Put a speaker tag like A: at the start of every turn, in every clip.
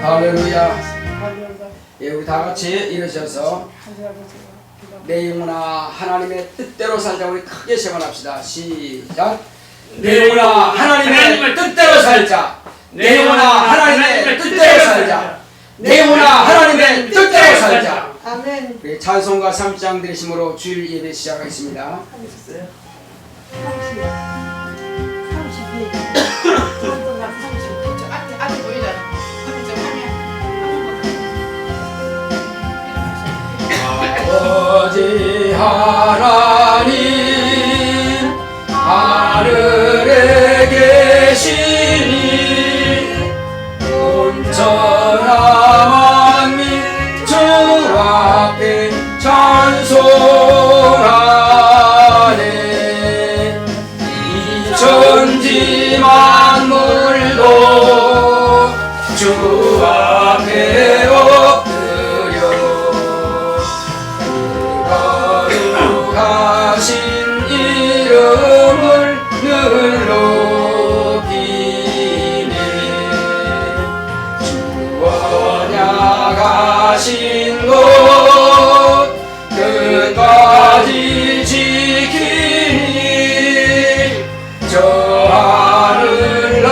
A: 할렐루야. 예, 우리 다 같이 일어서서 내 영혼아 하나님의 뜻대로 살자. 우리 크게 세번합시다. 시작. 내 영혼아 하나님의 뜻대로 살자. 내 영혼아 하나님의 뜻대로 살자. 내 영혼아 하나님의 뜻대로 살자.
B: 아멘.
A: 우리 찬송가 3장 드리심으로 주일 예배 시작하겠습니다. 아버지 하나님 하늘에 계시니 온전한 만민 주 앞에 찬송하네. 이 천지 만물도 주 앞에 엎드려 거룩하신 이름을 늘 높이네. 주 언약하신 것 끝까지 지키니 저 하늘나라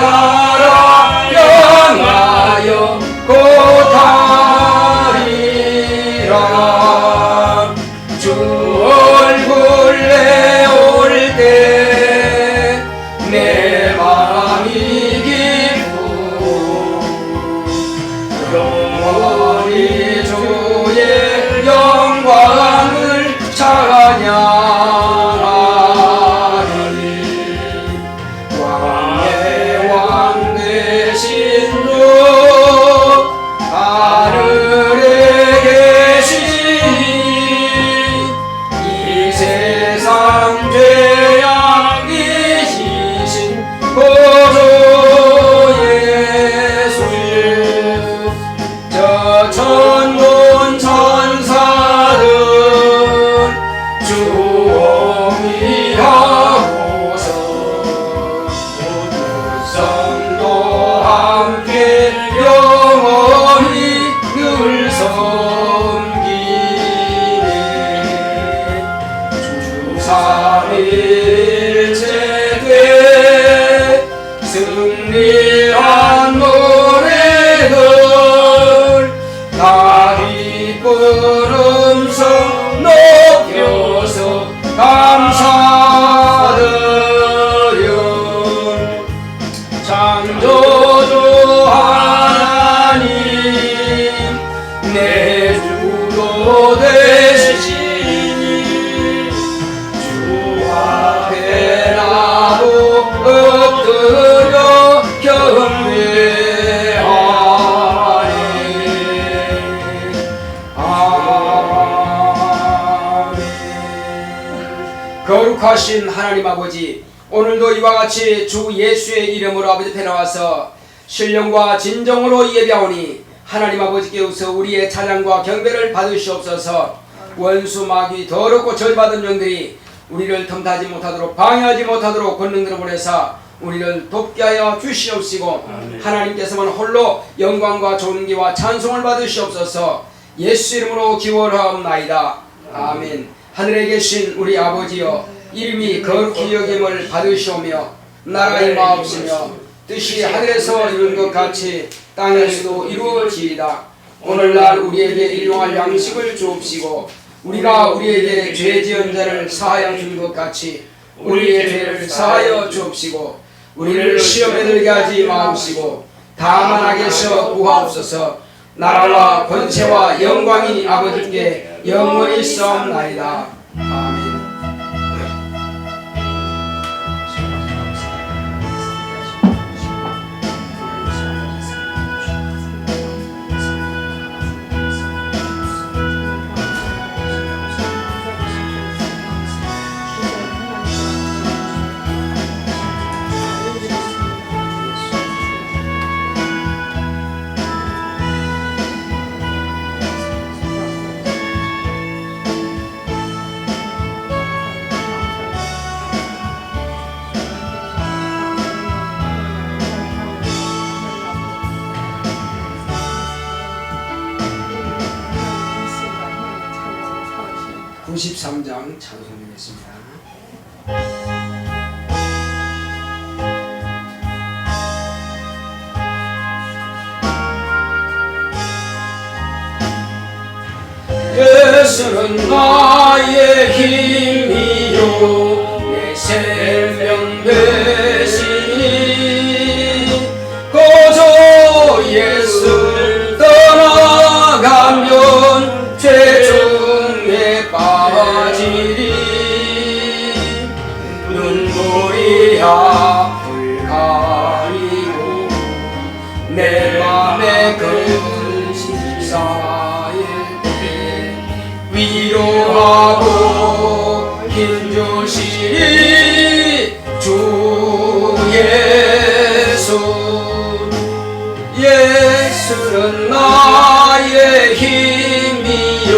A: 영하여 곧하리라. 주 얼굴 내올 때 내 마음이 기쁘고 영원히 주의 영광을 찬양하리. 왕의 왕 되신 주 하늘에 계시니 이 세상 죄악 이기신 보조 예수. 저 천군 천사들 주 어미하고서 모두 성도 함께 영원히 늘 섬기네. 주 삼일째 되 승리한 노래들 다 기쁜 음성 높여서 감사드려. 창조주 하나님 내 주도 되시니 주 앞에 나도 엎드려 경배하네. 아멘. 거룩하신 하나님 아버지, 오늘도 이와 같이 주 예수의 이름으로 아버지 앞에 나와서 신령과 진정으로 예배하오니 하나님 아버지께서 우리의 찬양과 경배를 받으시옵소서. 원수 마귀 더럽고 저주받은 영들이 우리를 틈타지 못하도록 방해하지 못하도록 권능들을 보내사 우리를 돕게 하여 주시옵시고 하나님께서만 홀로 영광과 존귀와 찬송을 받으시옵소서. 예수 이름으로 기원하옵나이다. 아멘. 하늘에 계신 우리 아버지여, 이름이 거룩히 여김을 받으시오며 나라의 마옵시며 뜻이 하늘에서 이룬 것 같이 땅에서도 이루어지이다. 오늘날 우리에게 일용할 양식을 주옵시고 우리가 우리에게 죄 지은 자를 사하여 준 것 같이 우리의 죄를 사하여 주옵시고 우리를 시험에 들게 하지 마옵시고 다만 악에서 구하옵소서. 나라와 권세와 영광이 아버지께 영원히 있사옵나이다. 아멘. 93장 찬송드리겠습니다. 예수는 나의 힘이요 내 생명 되시니 거저 예수를 떠나가면 죄중에 빠지리 눈물이 앞을 가리고 내 맘에 근심 쌓일 위로하고 힘주시리 주 예수. 예수는 나의 힘이요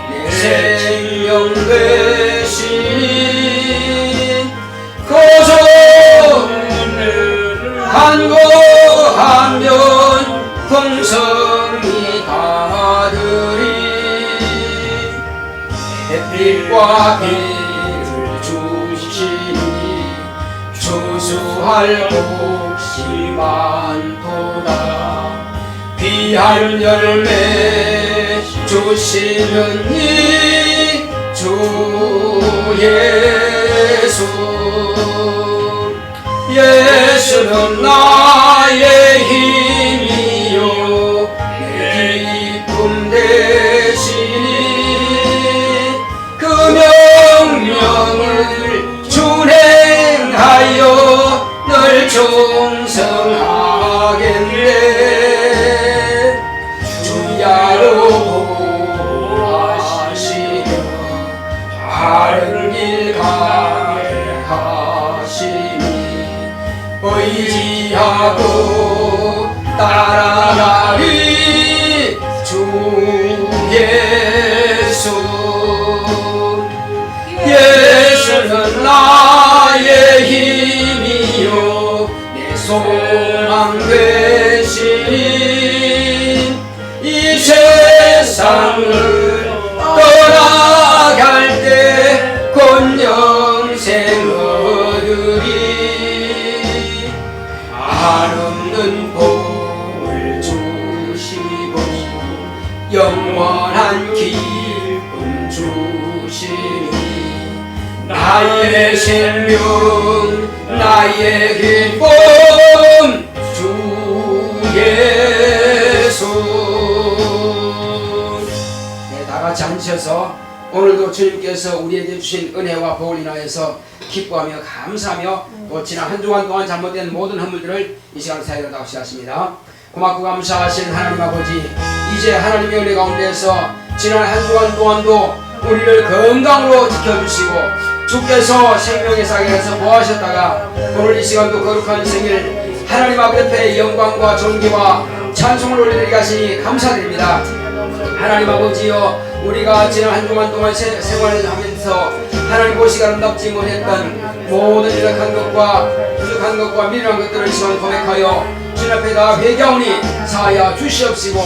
A: 내 생명 되시니 거저 간구하면 풍성이 가득히 햇빛과 비를 주시니 추수할 곳이 많도다 귀한 열매 주시는 이 주 예수. 예수는 나의 힘이요 내 기쁨 되시니 그 명령을 준행하여 늘 충성하겠네. 주야로 보호하시며 바른 길 가게 하시니 의지하고 따라가리 주 예수. 예수는 나의 힘이요 내 소망 되시니 이 세상을 떠나갈 때 곧 영생 얻으리 한없는 복을 주시고 영원한 기쁨 주시니 나의 생명 나의 기쁨 주 예수. 네, 다같이 앉으셔서 오늘도 주님께서 우리에게 주신 은혜와 복을 인하여서 기뻐하며 감사하며 또 지난 한 주간 동안 잘못된 모든 허물들을 이 시간 사용하도록 하시겠습니다. 고맙고 감사하신 하나님 아버지, 이제 하나님의 은혜 가운데서 지난 한 주간 동안도 우리를 건강으로 지켜주시고 주께서 생명의 사계에서 보하셨다가 오늘 이 시간도 거룩한 생일 하나님 앞에 영광과 존귀와 찬송을 올려드리게 하시니 감사드립니다. 하나님 아버지여, 우리가 지난 한 주간 동안 생활을 하면서 하나님 보시기 아름답지 못했던 모든 이력한 것과 부족한 것과 미련한 것들을 시간 고백하여 주님 앞에 다 회개하오니 사하여 주시옵시고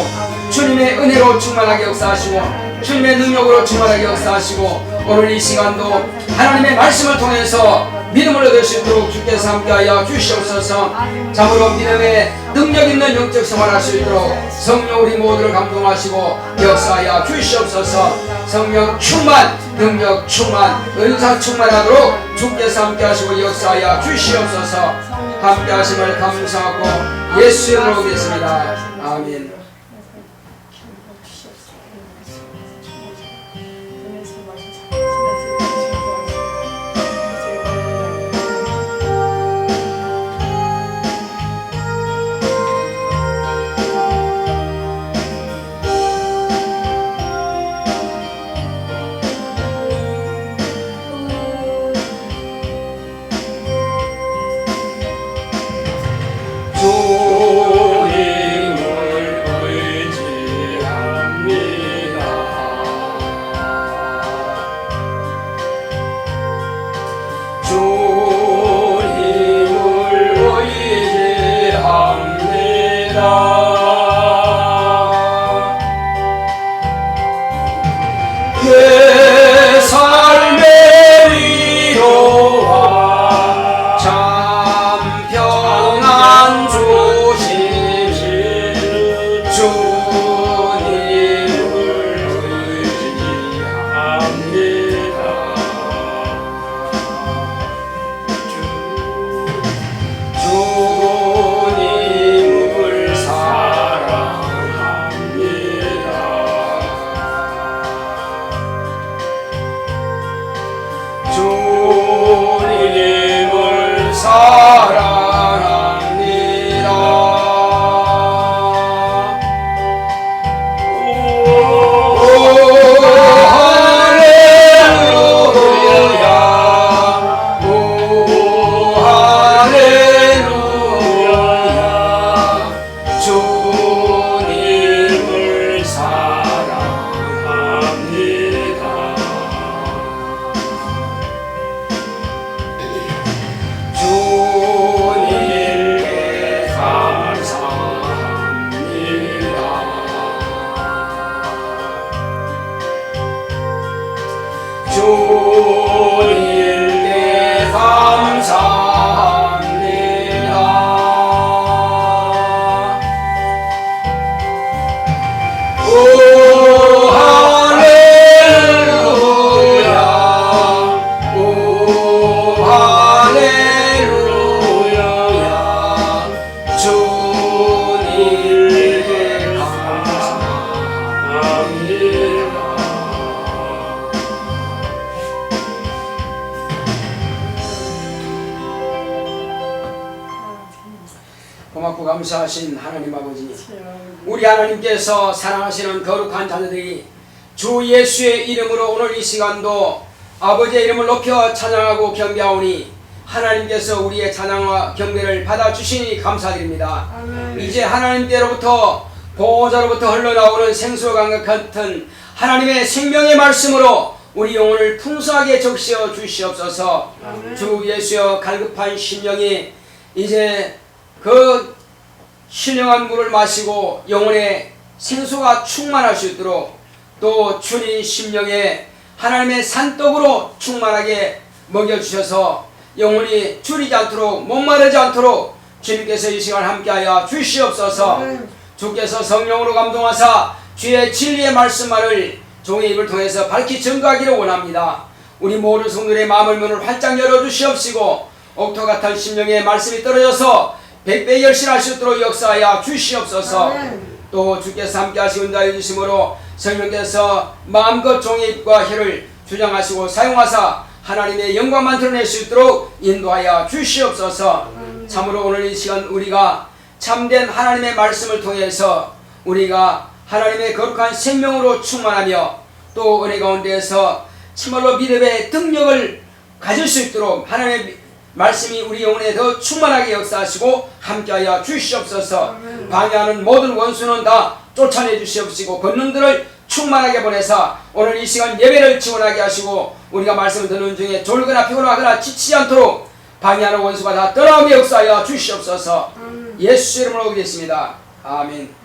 A: 주님의 은혜로 충만하게 역사하시고 주님의 능력으로 충만하게 역사하시고 오늘 이 시간도 하나님의 말씀을 통해서 믿음을 얻을 수 있도록 주께서 함께하여 주시옵소서. 참으로 믿음의 능력 있는 영적 생활할 수 있도록 성령 우리 모두를 감동하시고 역사하여 주시옵소서. 성령 충만, 능력 충만, 은사 충만하도록 주께서 함께하시고 역사하여 주시옵소서. 함께하심을 감사하고 예수 이름으로 오겠습니다. 아멘. 주님을 고맙고 감사하신 하나님 아버지, 우리 하나님께서 사랑하시는 거룩한 자녀들이 주 예수의 이름으로 오늘 이 시간도 아버지의 이름을 높여 찬양하고 경배하오니 하나님께서 우리의 찬양과 경배를 받아주시니 감사드립니다.
B: 아멘.
A: 이제 하나님께로부터 보호자로부터 흘러나오는 생수와 같은 하나님의 생명의 말씀으로 우리 영혼을 풍성하게 적시어 주시옵소서.
B: 아멘.
A: 주 예수여, 갈급한 심령이 이제 그 신령한 물을 마시고 영혼의 생수가 충만할 수 있도록, 또 주님 심령에 하나님의 산떡으로 충만하게 먹여주셔서 영혼이 줄이지 않도록, 목마르지 않도록 주님께서 이 시간 함께하여 주시옵소서. 주께서 성령으로 감동하사 주의 진리의 말씀만을 종의 입을 통해서 밝히 증거하기를 원합니다. 우리 모든 성도의 마음을 문을 활짝 열어주시옵시고 옥토 같은 심령의 말씀이 떨어져서 백배 열심할 수 있도록 역사하여 주시옵소서. 또 주께서 함께 하시고 인도하여 주심으로 성령께서 마음껏 종의 입과 혀를 주장하시고 사용하사 하나님의 영광만 드러낼 수 있도록 인도하여 주시옵소서. 참으로 오늘 이 시간 우리가 참된 하나님의 말씀을 통해서 우리가 하나님의 거룩한 생명으로 충만하며 또 은혜 가운데에서 참말로 믿음의 능력을 가질 수 있도록 하나님의 말씀이 우리 영혼에 더 충만하게 역사하시고 함께하여 주시옵소서. 방해하는 모든 원수는 다 쫓아내 주시옵시고 권능들을 충만하게 보내사 오늘 이 시간 예배를 지원하게 하시고 우리가 말씀을 듣는 중에 졸거나 피곤하거나 지치지 않도록 방해하는 원수가 다 떠나오게 역사하여 주시옵소서. 예수 이름으로 기도했습니다. 아멘.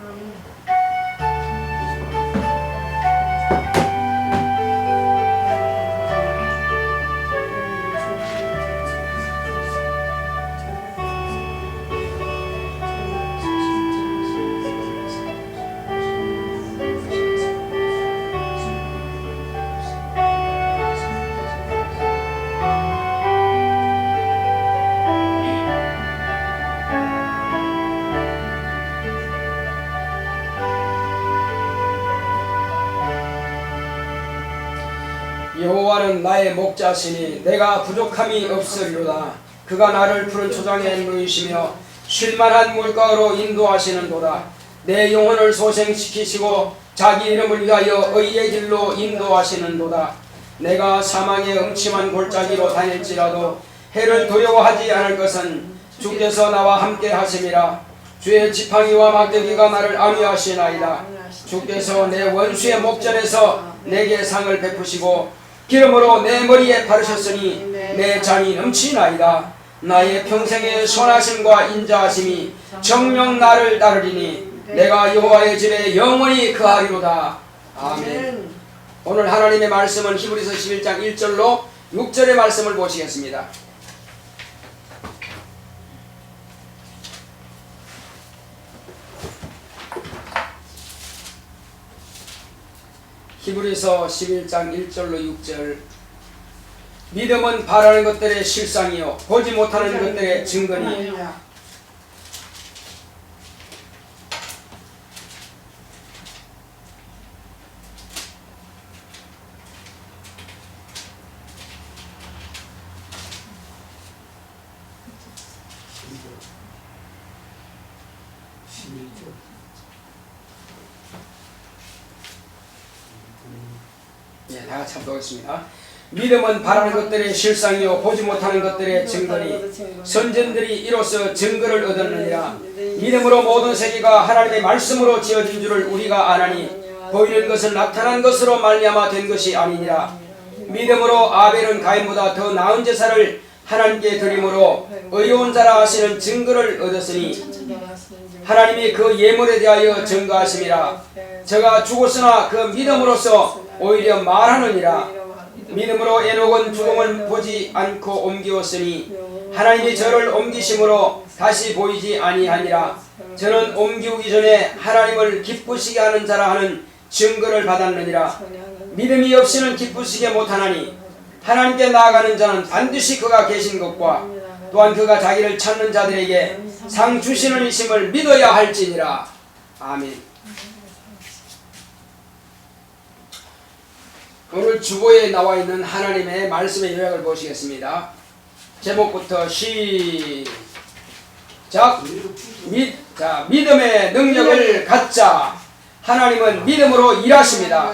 A: 여호와는 나의 목자시니 내가 부족함이 없으리로다. 그가 나를 푸른 초장에 누이시며 쉴만한 물가로 인도하시는도다. 내 영혼을 소생시키시고 자기 이름을 위하여 의의 길로 인도하시는도다. 내가 사망의 음침한 골짜기로 다닐지라도 해를 두려워하지 않을 것은 주께서 나와 함께 하심이라. 주의 지팡이와 막대기가 나를 안위하시나이다. 주께서 내 원수의 목전에서 내게 상을 베푸시고 기름으로 내 머리에 바르셨으니 내 잔이 넘치나이다. 나의 평생의 선하심과 인자하심이 정녕 나를 따르리니 내가 여호와의 집에 영원히 거하리로다. 아멘. 오늘 하나님의 말씀은 히브리서 11장 1절로 6절의 말씀을 보시겠습니다. 히브리서 11장 1절로 6절. 믿음은 바라는 것들의 실상이요 보지 못하는 것들의 증거니. 다 같이 한번 보겠습니다. 믿음은 바라는 것들의 실상이요 보지 못하는 것들의 증거니 선전들이 이로써 증거를 얻었느니라. 믿음으로 모든 세계가 하나님의 말씀으로 지어진 줄을 우리가 아나니 보이는 것은 나타난 것으로 말미암아 된 것이 아니니라. 믿음으로 아벨은 가인보다 더 나은 제사를 하나님께 드림으로 의로운 자라 하시는 증거를 얻었으니 하나님이 그 예물에 대하여 증거하심이라. 저가 죽었으나 그 믿음으로써 오히려 말하느니라. 믿음으로 에녹은 죽음을 보지 않고 옮기었으니 하나님이 저를 옮기심으로 다시 보이지 아니하니라. 저는 옮기기 전에 하나님을 기쁘시게 하는 자라 하는 증거를 받았느니라. 믿음이 없이는 기쁘시게 못하나니 하나님께 나아가는 자는 반드시 그가 계신 것과 또한 그가 자기를 찾는 자들에게 상 주시는 이심을 믿어야 할지니라. 아멘. 오늘 주보에 나와 있는 하나님의 말씀의 요약을 보시겠습니다. 제목부터 시작. 믿음의 능력을 갖자. 하나님은 믿음으로 일하십니다.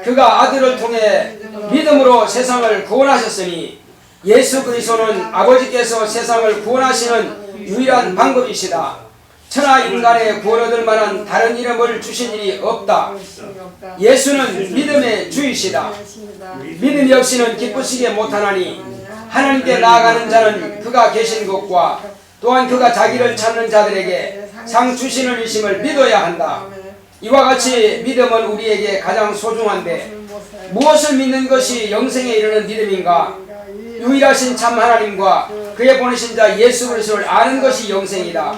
A: 그가 아들을 통해 믿음으로 세상을 구원하셨으니 예수 그리스도는 아버지께서 세상을 구원하시는 유일한 방법이시다. 천하 인간의 구원 얻을 만한 다른 이름을 주신 일이 없다. 예수는 믿음의 주이시다. 믿음이 없이는 기쁘시게 못하나니 하나님께 나아가는 자는 그가 계신 것과 또한 그가 자기를 찾는 자들에게 상 주시는 이심을 믿어야 한다. 이와 같이 믿음은 우리에게 가장 소중한데 무엇을 믿는 것이 영생에 이르는 믿음인가? 유일하신 참 하나님과 그의 보내신 자 예수 그리스도를 아는 것이 영생이다.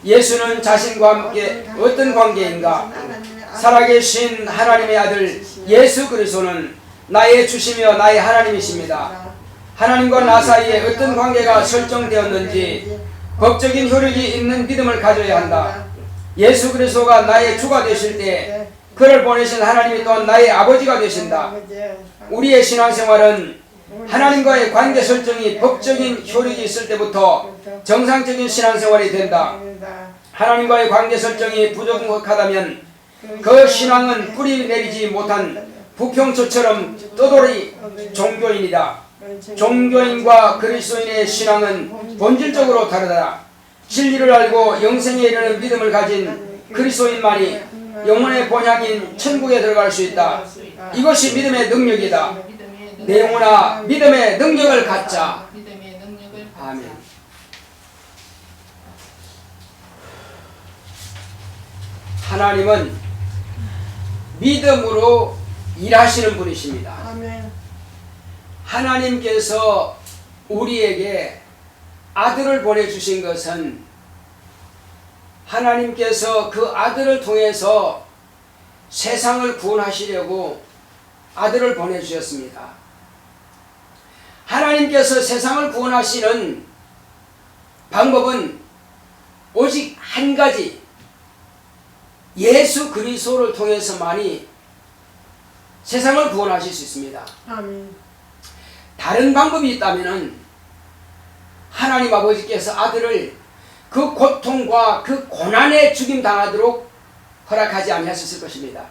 A: 예수는 자신과 함께 어떤 관계인가? 살아계신 하나님의 아들 예수 그리스도는 나의 주시며 나의 하나님이십니다. 하나님과 나 사이에 어떤 관계가 설정되었는지 법적인 효력이 있는 믿음을 가져야 한다. 예수 그리스도가 나의 주가 되실 때 그를 보내신 하나님이 또한 나의 아버지가 되신다. 우리의 신앙생활은 하나님과의 관계 설정이 법적인 효력이 있을 때부터 정상적인 신앙생활이 된다. 하나님과의 관계 설정이 부족하다면 그 신앙은 뿌리 내리지 못한 부평초처럼 떠돌이 종교인이다. 종교인과 그리스도인의 신앙은 본질적으로 다르다. 진리를 알고 영생에 이르는 믿음을 가진 그리스도인만이 영혼의 본향인 천국에 들어갈 수 있다. 이것이 믿음의 능력이다. 내 영혼아 믿음의 능력을 갖자. 아멘. 하나님은 믿음으로 일하시는 분이십니다.
B: 아멘.
A: 하나님께서 우리에게 아들을 보내주신 것은 하나님께서 그 아들을 통해서 세상을 구원하시려고 아들을 보내주셨습니다. 하나님께서 세상을 구원하시는 방법은 오직 한 가지, 예수 그리스도를 통해서만이 세상을 구원하실 수 있습니다.
B: 아멘.
A: 다른 방법이 있다면 하나님 아버지께서 아들을 그 고통과 그 고난에 죽임당하도록 허락하지 아니하셨을 것입니다.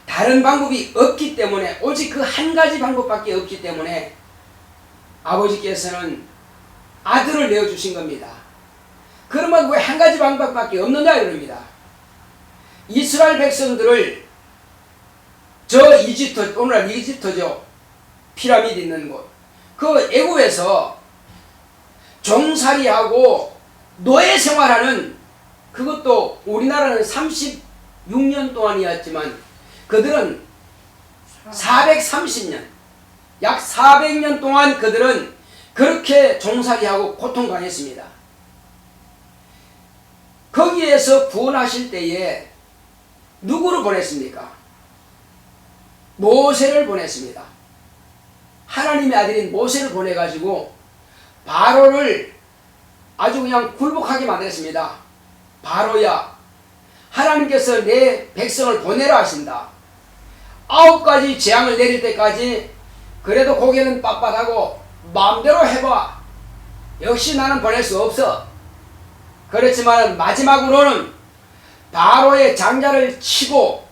A: 다른 방법이 없기 때문에, 오직 그 한 가지 방법밖에 없기 때문에 아버지께서는 아들을 내어주신 겁니다. 그러면 왜 한 가지 방법밖에 없느냐 이럽니다. 이스라엘 백성들을 저 이집트, 오늘날 이집트죠. 피라미드 있는 곳. 그 애굽에서 종살이하고 노예 생활하는, 그것도 우리나라는 36년 동안이었지만 그들은 430년, 약 400년 동안 그들은 그렇게 종살이하고 고통당했습니다. 거기에서 구원하실 때에 누구를 보냈습니까? 모세를 보냈습니다. 하나님의 아들인 모세를 보내가지고 바로를 아주 그냥 굴복하게 만들었습니다. 바로야, 하나님께서 내 백성을 보내라 하신다. 9가지 재앙을 내릴 때까지 그래도 고개는 빳빳하고 마음대로 해봐. 역시 나는 보낼 수 없어. 그렇지만 마지막으로는 바로의 장자를 치고,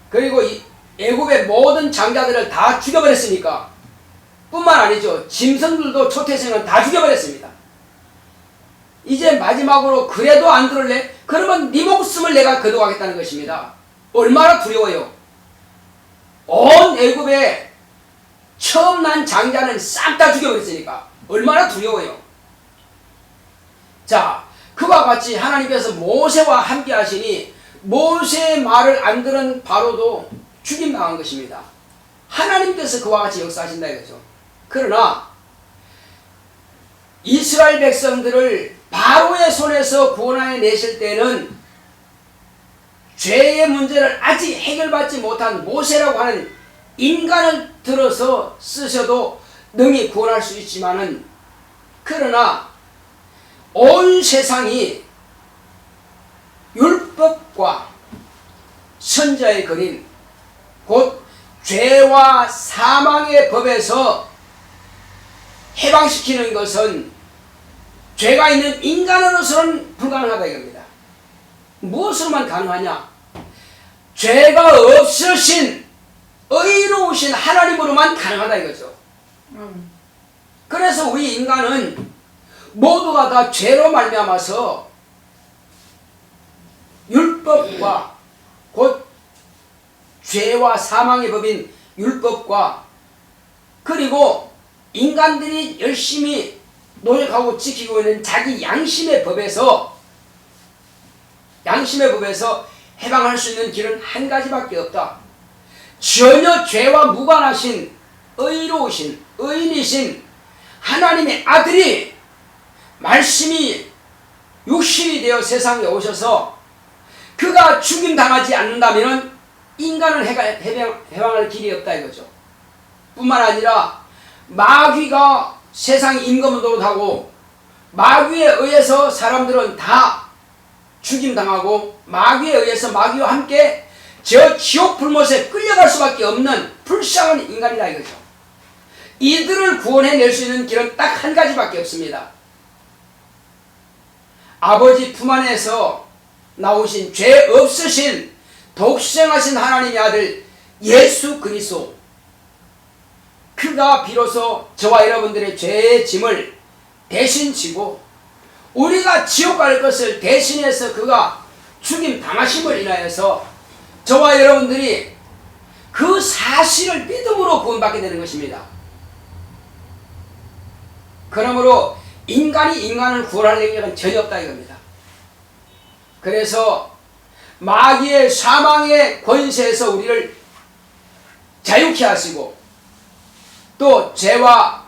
A: 그리고 애굽의 모든 장자들을 다 죽여버렸으니까, 뿐만 아니죠, 짐승들도 초태생은 다 죽여버렸습니다. 이제 마지막으로 그래도 안 들을래? 그러면 네 목숨을 내가 거둬가겠다는 것입니다. 얼마나 두려워요. 온 애굽에 처음 난 장자는 싹 다 죽여버렸으니까 얼마나 두려워요. 자, 그와 같이 하나님께서 모세와 함께 하시니 모세의 말을 안 들은 바로도 죽임당한 것입니다. 하나님께서 그와 같이 역사하신다 이거죠. 그러나 이스라엘 백성들을 바로의 손에서 구원하여 내실 때는 죄의 문제를 아직 해결받지 못한 모세라고 하는 인간을 들어서 쓰셔도 능히 구원할 수 있지만은, 그러나 온 세상이 율법과 선자의 거린, 곧 죄와 사망의 법에서 해방시키는 것은 죄가 있는 인간으로서는 불가능하다 이겁니다. 무엇으로만 가능하냐? 죄가 없으신 의로우신 하나님으로만 가능하다 이거죠. 그래서 우리 인간은 모두가 다 죄로 말미암아서 율법과 곧 죄와 사망의 법인 율법과 그리고 인간들이 열심히 노력하고 지키고 있는 자기 양심의 법에서 해방할 수 있는 길은 한 가지밖에 없다. 전혀 죄와 무관하신 의로우신 의인이신 하나님의 아들이 말씀이 육신이 되어 세상에 오셔서 그가 죽임당하지 않는다면 인간은 해방할 길이 없다 이거죠. 뿐만 아니라 마귀가 세상 임금도로 하고 마귀에 의해서 사람들은 다 죽임당하고 마귀에 의해서 마귀와 함께 저 지옥 불못에 끌려갈 수밖에 없는 불쌍한 인간이다 이거죠. 이들을 구원해낼 수 있는 길은 딱 한 가지밖에 없습니다. 아버지 품 안에서 나오신 죄 없으신 독생하신 하나님의 아들 예수 그리스도, 그가 비로소 저와 여러분들의 죄의 짐을 대신 지고 우리가 지옥 갈 것을 대신해서 그가 죽임 당하심을 인하여서 저와 여러분들이 그 사실을 믿음으로 구원받게 되는 것입니다. 그러므로 인간이 인간을 구원할 능력은 전혀 없다 이겁니다. 그래서 마귀의 사망의 권세에서 우리를 자유케 하시고 또 죄와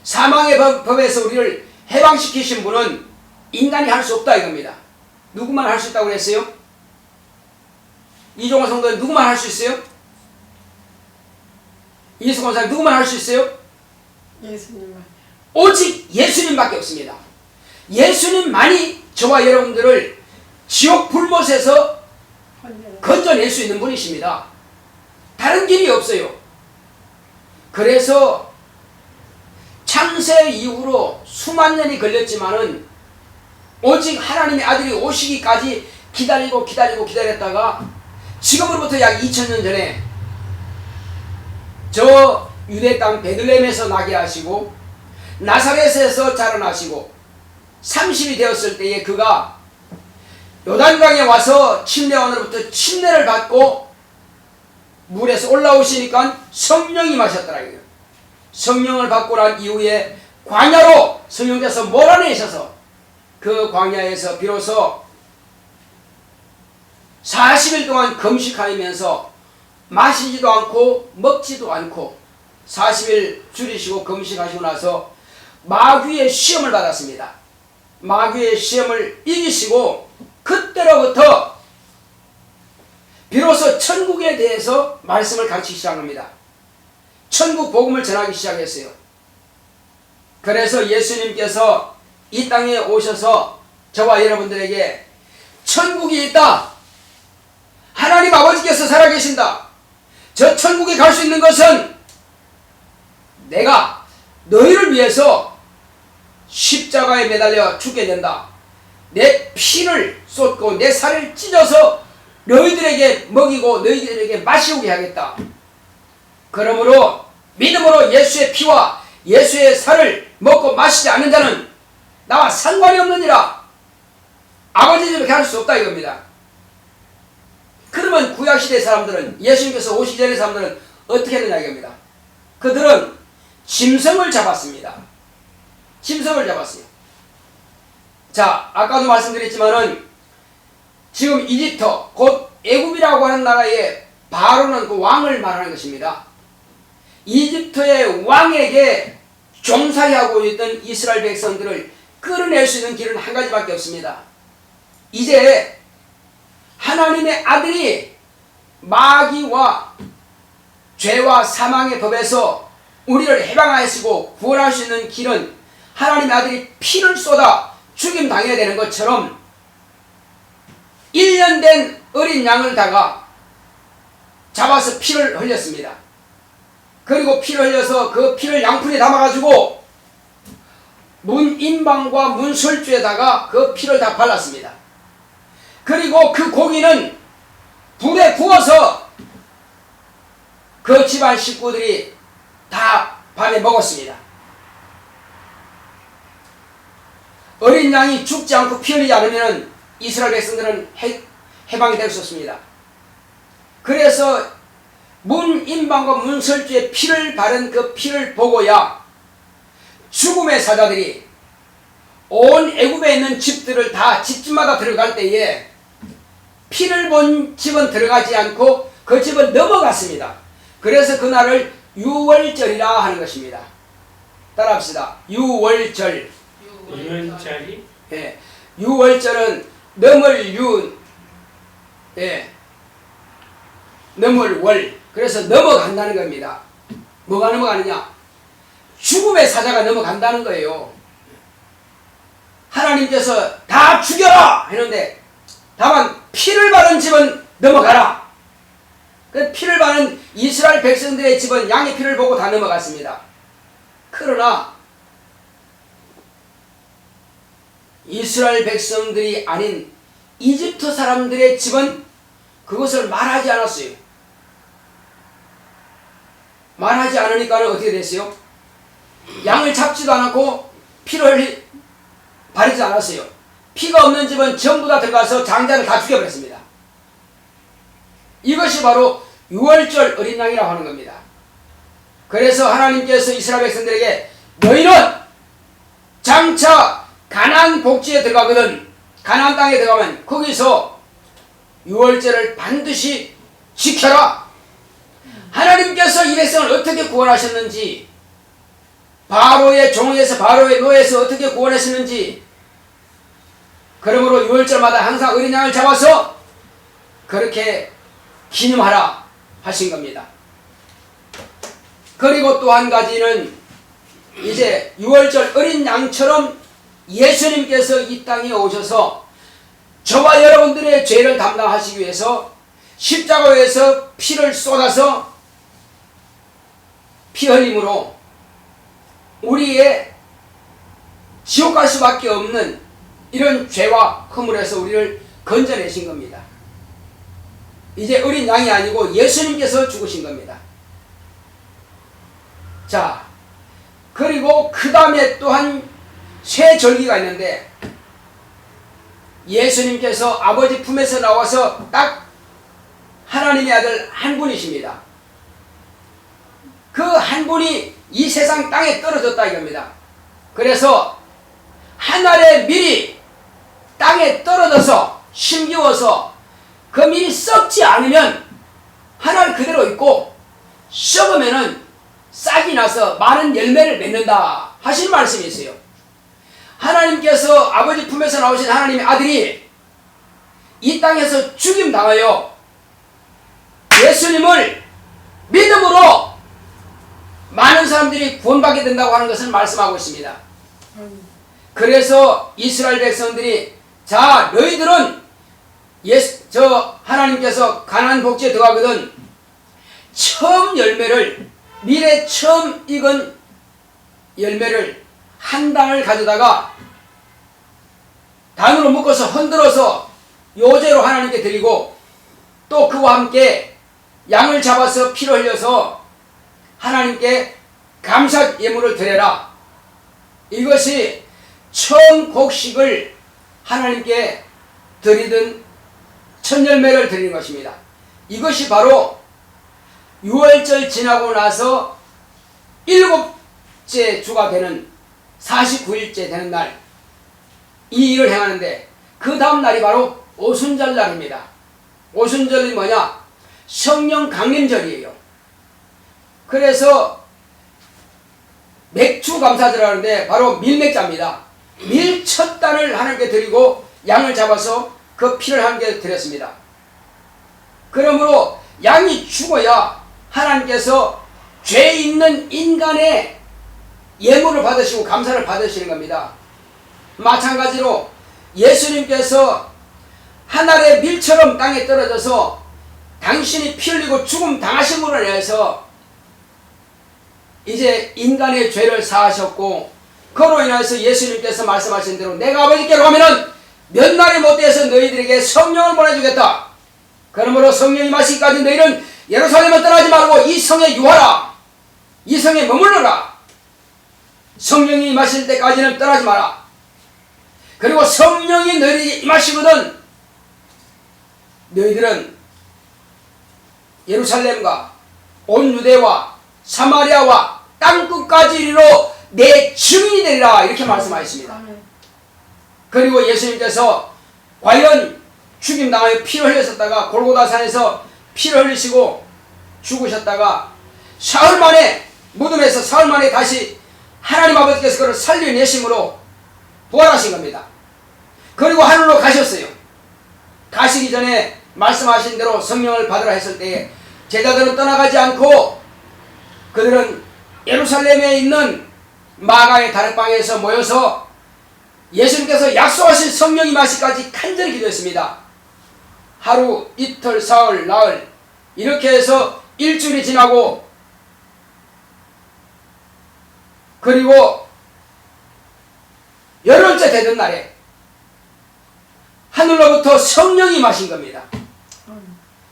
A: 사망의 법에서 우리를 해방시키신 분은 인간이 할 수 없다 이겁니다. 누구만 할 수 있다고 그랬어요? 이종호 성도는 누구만 할 수 있어요? 이수건 사님 누구만 할 수 있어요?
B: 예수님만.
A: 오직 예수님밖에 없습니다. 예수님만이 저와 여러분들을 지옥 불못에서 건져낼 수 있는 분이십니다. 다른 길이 없어요. 그래서 창세 이후로 수만 년이 걸렸지만은 오직 하나님의 아들이 오시기까지 기다렸다가 지금으로부터 약 2000년 전에 저 유대 땅 베들레헴에서 나게 하시고 나사렛에서 자라나시고 30이 되었을 때에 그가 요단강에 와서 침례원으로부터 침례를 받고 물에서 올라오시니까 성령이 마셨더라. 성령을 받고 난 이후에 광야로 성령께서 몰아내셔서 그 광야에서 비로소 40일 동안 금식하면서 마시지도 않고 먹지도 않고 40일 줄이시고 금식하시고 나서 마귀의 시험을 받았습니다. 마귀의 시험을 이기시고 그때로부터 비로소 천국에 대해서 말씀을 가르치기 시작합니다. 천국 복음을 전하기 시작했어요. 그래서 예수님께서 이 땅에 오셔서 저와 여러분들에게 천국이 있다. 하나님 아버지께서 살아계신다. 저 천국에 갈 수 있는 것은 내가 너희를 위해서 십자가에 매달려 죽게 된다. 내 피를 쏟고 내 살을 찢어서 너희들에게 먹이고 너희들에게 마시게 하겠다. 그러므로 믿음으로 예수의 피와 예수의 살을 먹고 마시지 않는 자는 나와 상관이 없느니라. 아버지 집에 갈 수 없다 이겁니다. 그러면 구약시대 사람들은, 예수님께서 오시기 전의 사람들은 어떻게 했느냐 이겁니다. 그들은 짐승을 잡았습니다. 짐승을 잡았어요. 자, 아까도 말씀드렸지만은 지금 이집트 곧 애굽이라고 하는 나라의 바로는 그 왕을 말하는 것입니다. 이집트의 왕에게 종살이하고 있던 이스라엘 백성들을 끌어낼 수 있는 길은 한 가지밖에 없습니다. 이제 하나님의 아들이 마귀와 죄와 사망의 법에서 우리를 해방하시고 구원할 수 있는 길은 하나님의 아들이 피를 쏟아 죽임 당해야 되는 것처럼 1년 된 어린 양을 다가 잡아서 피를 흘렸습니다. 그리고 피를 흘려서 그 피를 양푼에 담아가지고 문인방과 문설주에다가 그 피를 다 발랐습니다. 그리고 그 고기는 불에 구워서 그 집안 식구들이 다 밤에 먹었습니다. 어린 양이 죽지 않고 피 흘리지 않으면 이스라엘 백성들은 해방이 될 수 없습니다. 그래서 문인방과 문설주에 피를 바른 그 피를 보고야 죽음의 사자들이 온 애굽에 있는 집들을 다 집집마다 들어갈 때에 피를 본 집은 들어가지 않고 그 집은 넘어갔습니다. 그래서 그날을 유월절이라 하는 것입니다. 따라합시다. 유월절.
C: 유월절이?
A: 예. 유월절은 넘을 유, 예. 넘을 월. 그래서 넘어간다는 겁니다. 뭐가 넘어가느냐? 죽음의 사자가 넘어간다는 거예요. 하나님께서 다 죽여라! 했는데 다만 피를 바른 집은 넘어가라. 그 피를 바른 이스라엘 백성들의 집은 양의 피를 보고 다 넘어갔습니다. 그러나 이스라엘 백성들이 아닌 이집트 사람들의 집은 그것을 말하지 않았어요. 말하지 않으니까 어떻게 됐어요? 양을 잡지도 않았고 피를 바르지 않았어요. 피가 없는 집은 전부 다 들어가서 장자를 다 죽여버렸습니다. 이것이 바로 유월절 어린 양이라고 하는 겁니다. 그래서 하나님께서 이스라엘 백성들에게 너희는 장차 가나안 복지에 들어가거든 가나안 땅에 들어가면 거기서 유월절을 반드시 지켜라. 하나님께서 이 백성을 어떻게 구원하셨는지 바로의 종에서 바로의 노예에서 어떻게 구원하셨는지 그러므로 유월절마다 항상 어린 양을 잡아서 그렇게 기념하라 하신 겁니다. 그리고 또 한 가지는 이제 유월절 어린 양처럼 예수님께서 이 땅에 오셔서 저와 여러분들의 죄를 담당하시기 위해서 십자가에서 피를 쏟아서 피 흘림으로 우리의 지옥 갈 수밖에 없는 이런 죄와 허물에서 우리를 건져내신 겁니다. 이제 어린 양이 아니고 예수님께서 죽으신 겁니다. 자, 그리고 그 다음에 또한 새 절기가 있는데 예수님께서 아버지 품에서 나와서 딱 하나님의 아들 한 분이십니다. 그 한 분이 이 세상 땅에 떨어졌다 이겁니다. 그래서 하늘의 밀이 땅에 떨어져서 심기워서 그 밀이 썩지 않으면 하늘 그대로 있고 썩으면은 싹이 나서 많은 열매를 맺는다 하신 말씀이 있어요. 하나님께서 아버지 품에서 나오신 하나님의 아들이 이 땅에서 죽임 당하여 예수님을 믿음으로 많은 사람들이 구원받게 된다고 하는 것을 말씀하고 있습니다. 그래서 이스라엘 백성들이 자 너희들은 하나님께서 가나안 복지에 들어가거든 처음 열매를 밀에 처음 익은 열매를 한 단을 가져다가 단으로 묶어서 흔들어서 요제로 하나님께 드리고 또 그와 함께 양을 잡아서 피를 흘려서 하나님께 감사 예물을 드려라. 이것이 처음 곡식을 하나님께 드리던 첫 열매를 드리는 것입니다. 이것이 바로 유월절 지나고 나서 7째 주가 되는 49일째 되는 날 이 일을 행하는데 그 다음 날이 바로 오순절 날입니다. 오순절이 뭐냐? 성령 강림절이에요. 그래서 맥주 감사절 하는데 바로 밀맥자입니다. 밀 첫 단을 하나님께 드리고 양을 잡아서 그 피를 하나님께 드렸습니다. 그러므로 양이 죽어야 하나님께서 죄 있는 인간의 예물을 받으시고 감사를 받으시는 겁니다. 마찬가지로 예수님께서 하늘의 밀처럼 땅에 떨어져서 당신이 피 흘리고 죽음 당하심으로 인해서 이제 인간의 죄를 사하셨고 그로 인해서 예수님께서 말씀하신 대로 내가 아버지께로 가면은 몇 날이 못돼서 너희들에게 성령을 보내주겠다. 그러므로 성령이 마시기까지 너희는 예루살렘을 떠나지 말고 이 성에 유하라. 이 성에 머물러라. 성령이 마실 때까지는 떠나지 마라. 그리고 성령이 너희에게 임하시거든 너희들은 예루살렘과 온 유대와 사마리아와 땅끝까지 이르러 내 증인이 되리라. 이렇게 말씀하셨습니다.
B: 아멘.
A: 그리고 예수님께서 과연 죽임당하여 피를 흘렸었다가 골고다산에서 피를 흘리시고 죽으셨다가 사흘 만에 무덤에서 사흘 만에 다시 하나님 아버지께서 그를 살려내심으로 부활하신 겁니다. 그리고 하늘로 가셨어요. 가시기 전에 말씀하신 대로 성령을 받으라 했을 때에 제자들은 떠나가지 않고 그들은 예루살렘에 있는 마가의 다락방에서 모여서 예수님께서 약속하신 성령이 마시기까지 간절히 기도했습니다. 하루, 이틀, 사흘, 나흘 이렇게 해서 일주일이 지나고 그리고 열흘째 되던 날에 하늘로부터 성령이 마신 겁니다.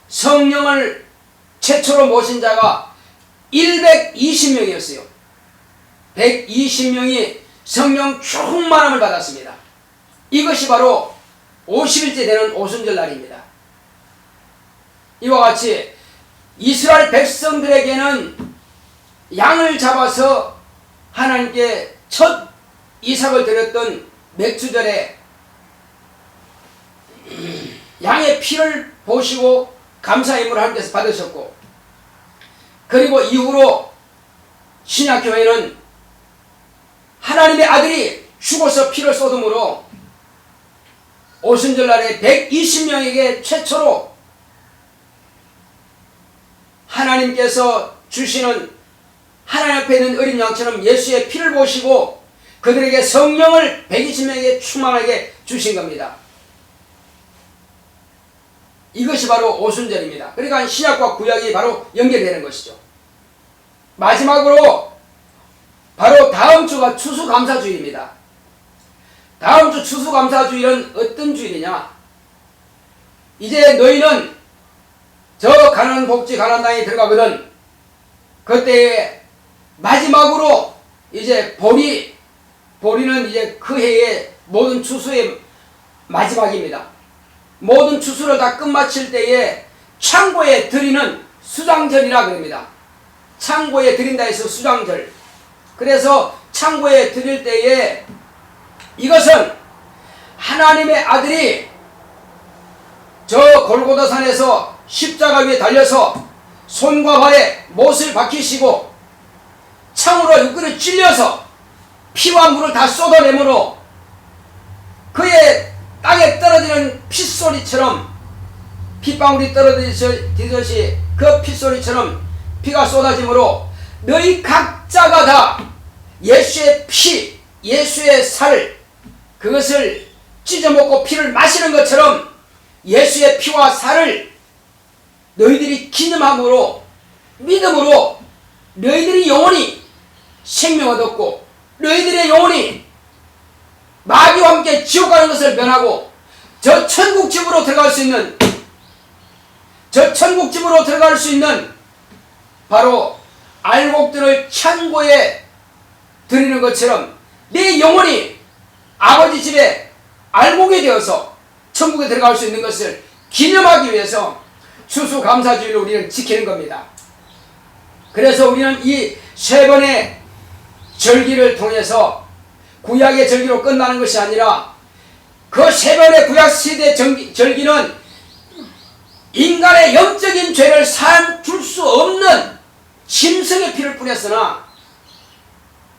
A: 성령을 최초로 모신 자가 120명이었어요. 120명이 성령 충만함을 받았습니다. 이것이 바로 50일째 되는 오순절 날입니다. 이와 같이 이스라엘 백성들에게는 양을 잡아서 하나님께 첫 이삭을 드렸던 맥주절에 양의 피를 보시고 감사의 물을 하나님께서 받으셨고 그리고 이후로 신약교회는 하나님의 아들이 죽어서 피를 쏟음으로 오순절날에 120명에게 최초로 하나님께서 주시는 하나님 앞에 있는 어린 양처럼 예수의 피를 보시고 그들에게 성령을 120명에게 충만하게 주신 겁니다. 이것이 바로 오순절입니다. 그러니까 신약과 구약이 바로 연결되는 것이죠. 마지막으로 바로 다음 주가 추수감사주일입니다. 다음 주 추수감사주일은 어떤 주일이냐? 이제 너희는 저 가나안 복지 가나안 땅에 들어가거든. 그때 마지막으로 이제 보리는 이제 그 해의 모든 추수의 마지막입니다. 모든 추수를 다 끝마칠 때에 창고에 드리는 수장절이라 그럽니다. 창고에 드린다 해서 수장절. 그래서 창고에 드릴 때에 이것은 하나님의 아들이 저 골고다산에서 십자가 위에 달려서 손과 발에 못을 박히시고 창으로 육근을 찔려서 피와 물을 다 쏟아내므로 그의 땅에 떨어지는 핏소리처럼 핏방울이 떨어지듯이 그 핏소리처럼 피가 쏟아지므로 너희 각자가 다 예수의 피, 예수의 살 그것을 찢어먹고 피를 마시는 것처럼 예수의 피와 살을 너희들이 기념함으로 믿음으로 너희들이 영원히 생명을 얻고 너희들의 영혼이 마귀와 함께 지옥 가는 것을 면하고 저 천국집으로 들어갈 수 있는 바로 알곡들을 창고에 드리는 것처럼 내 영혼이 아버지 집에 알곡이 되어서 천국에 들어갈 수 있는 것을 기념하기 위해서 추수감사주일을 우리는 지키는 겁니다. 그래서 우리는 이 세 번의 절기를 통해서 구약의 절기로 끝나는 것이 아니라 그 세 번의 구약 시대 절기는 인간의 영적인 죄를 줄 수 없는 짐승의 피를 뿌렸으나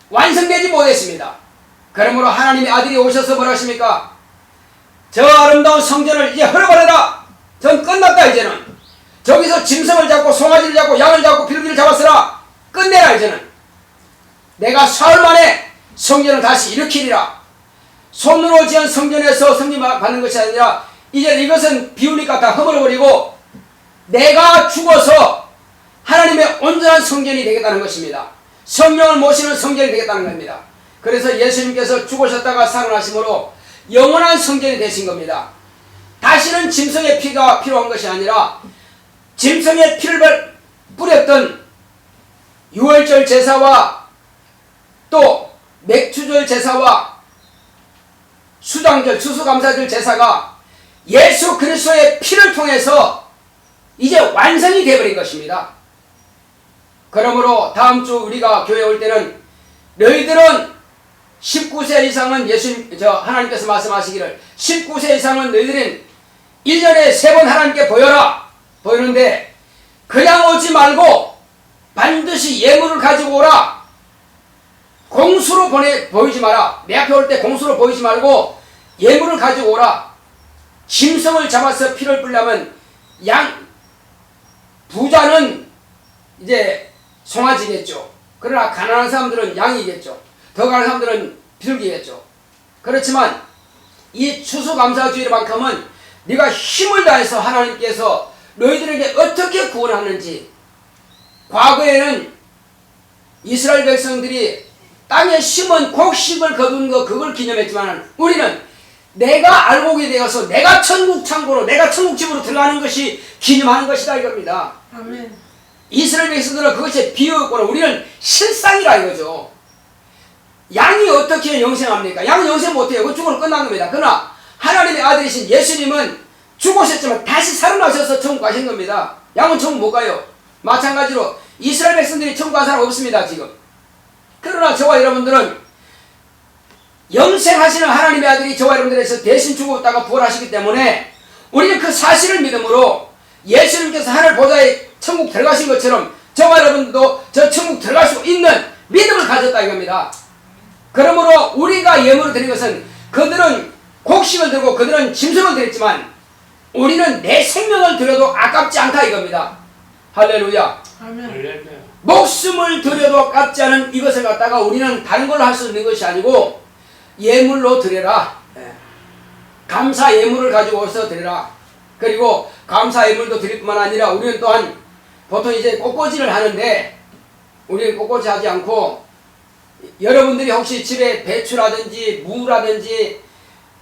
A: 완성되지 못했습니다. 그러므로 하나님의 아들이 오셔서 뭐라 하십니까? 저 아름다운 성전을 이제 헐어버려라. 전 끝났다. 이제는 저기서 짐승을 잡고 송아지를 잡고 양을 잡고 비둘기를 잡았으나 끝내라. 이제는 내가 사흘 만에 성전을 다시 일으키리라. 손으로 지은 성전에서 성령 받는 것이 아니라 이제 이것은 비우니까 다 허물어버리고 내가 죽어서 하나님의 온전한 성전이 되겠다는 것입니다. 성령을 모시는 성전이 되겠다는 겁니다. 그래서 예수님께서 죽으셨다가 살아나심으로 영원한 성전이 되신 겁니다. 다시는 짐승의 피가 필요한 것이 아니라 짐승의 피를 뿌렸던 유월절 제사와 또 맥주절 제사와 수장절, 추수감사절 제사가 예수 그리스도의 피를 통해서 이제 완성이 되어버린 것입니다. 그러므로 다음 주 우리가 교회 올 때는 너희들은 19세 이상은 하나님께서 말씀하시기를 19세 이상은 너희들은 1년에 3번 하나님께 보여라. 보이는데 그냥 오지 말고 반드시 예물을 가지고 오라. 공수로 보이지 마라. 내 앞에 올 때 공수로 보이지 말고 예물을 가지고 오라. 짐승을 잡아서 피를 뿌리려면 부자는 이제 송아지겠죠. 그러나 가난한 사람들은 양이겠죠. 더 가난한 사람들은 비둘기겠죠. 그렇지만 이 추수감사주일만큼은 네가 힘을 다해서 하나님께서 너희들에게 어떻게 구원하는지, 과거에는 이스라엘 백성들이 땅에 심은 곡식을 거둔 거 그걸 기념했지만 우리는 내가 알곡이 되어서 내가 천국 창고로 내가 천국 집으로 들어가는 것이 기념하는 것이다 이겁니다.
B: 아멘.
A: 이스라엘 백성들은 그것이 비유였거나 우리는 실상이라 이거죠. 양이 어떻게 영생합니까? 양은 영생 못해요. 그 죽으면 끝난 겁니다. 그러나 하나님의 아들이신 예수님은 죽으셨지만 다시 살아나셔서 천국 가신 겁니다. 양은 천국 못 가요. 마찬가지로 이스라엘 백성들이 천국 간 사람 없습니다 지금. 그러나 저와 여러분들은 영생하시는 하나님의 아들이 저와 여러분들에서 대신 죽었다가 부활하시기 때문에 우리는 그 사실을 믿음으로 예수님께서 하늘 보좌에 천국 들어가신 것처럼 저와 여러분도 저 천국 들어갈 수 있는 믿음을 가졌다 이겁니다. 그러므로 우리가 예물을 드린 것은 그들은 곡식을 들고 그들은 짐승을 드렸지만 우리는 내 생명을 드려도 아깝지 않다 이겁니다. 할렐루야.
B: 아멘.
C: 할렐루야.
A: 목숨을 드려도 아깝지 않은 이것을 갖다가 우리는 다른 걸로 할 수 있는 것이 아니고 예물로 드려라. 감사 예물을 가지고 오셔서 드려라. 그리고 감사 예물도 드릴 뿐만 아니라 우리는 또한 보통 이제 꽃꽂이를 하는데 우리는 꽃꽂이 하지 않고 여러분들이 혹시 집에 배추라든지 무라든지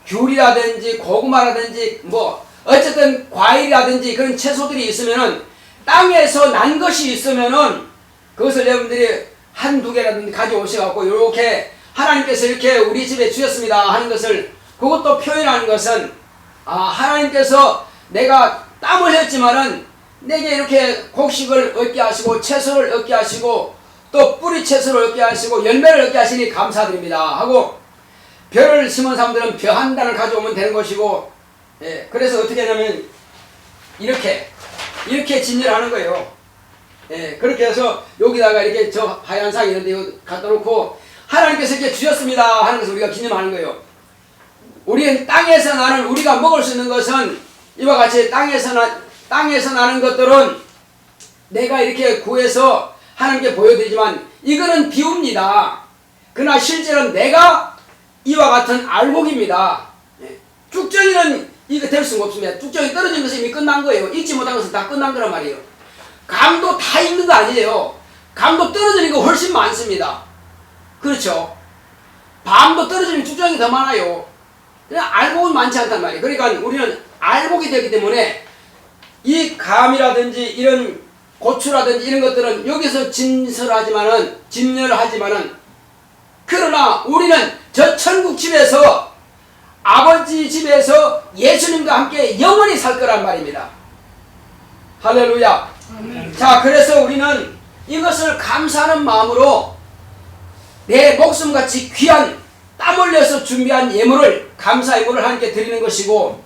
A: 귤이라든지 고구마라든지 뭐 어쨌든 과일이라든지 그런 채소들이 있으면은 땅에서 난 것이 있으면은 그것을 여러분들이 한두 개라든지 가져오셔갖고 이렇게 하나님께서 이렇게 우리 집에 주셨습니다 하는 것을 그것도 표현하는 것은 하나님께서 내가 땀을 흘렸지만은 내게 이렇게 곡식을 얻게 하시고 채소를 얻게 하시고 또 뿌리 채소를 얻게 하시고 열매를 얻게 하시니 감사드립니다 하고 벼를 심은 사람들은 벼 한 단을 가져오면 되는 것이고 그래서 어떻게 하냐면 이렇게 진열하는 거예요. 그렇게 해서 여기다가 이렇게 저 하얀 상 이런 데 갖다 놓고 하나님께서 이렇게 주셨습니다 하는 것을 우리가 기념하는 거예요. 우리는 땅에서 나는 우리가 먹을 수 있는 것은 이와 같이 땅에서 나는 것들은 내가 이렇게 구해서 하나님께 보여드리지만 이거는 비유입니다. 그러나 실제로는 내가 이와 같은 알곡입니다. 쭉정이는 이거 될 수가 없습니다. 쭉정이 떨어진 것은 이미 끝난 거예요. 익지 못한 것은 다 끝난 거란 말이에요. 감도 다 익는 거 아니에요. 감도 떨어지는 거 훨씬 많습니다. 그렇죠. 밤도 떨어지는 쭉정이 더 많아요. 그냥 알곡은 많지 않단 말이에요. 그러니까 우리는 알곡이 되기 때문에 이 감이라든지 이런 고추라든지 이런 것들은 여기서 진열하지만은 그러나 우리는 저 천국 집에서 아버지 집에서 예수님과 함께 영원히 살 거란 말입니다. 할렐루야.
B: 아멘.
A: 자, 그래서 우리는 이것을 감사하는 마음으로 내 목숨같이 귀한 땀 흘려서 준비한 예물을 감사 예물을 하나님께 드리는 것이고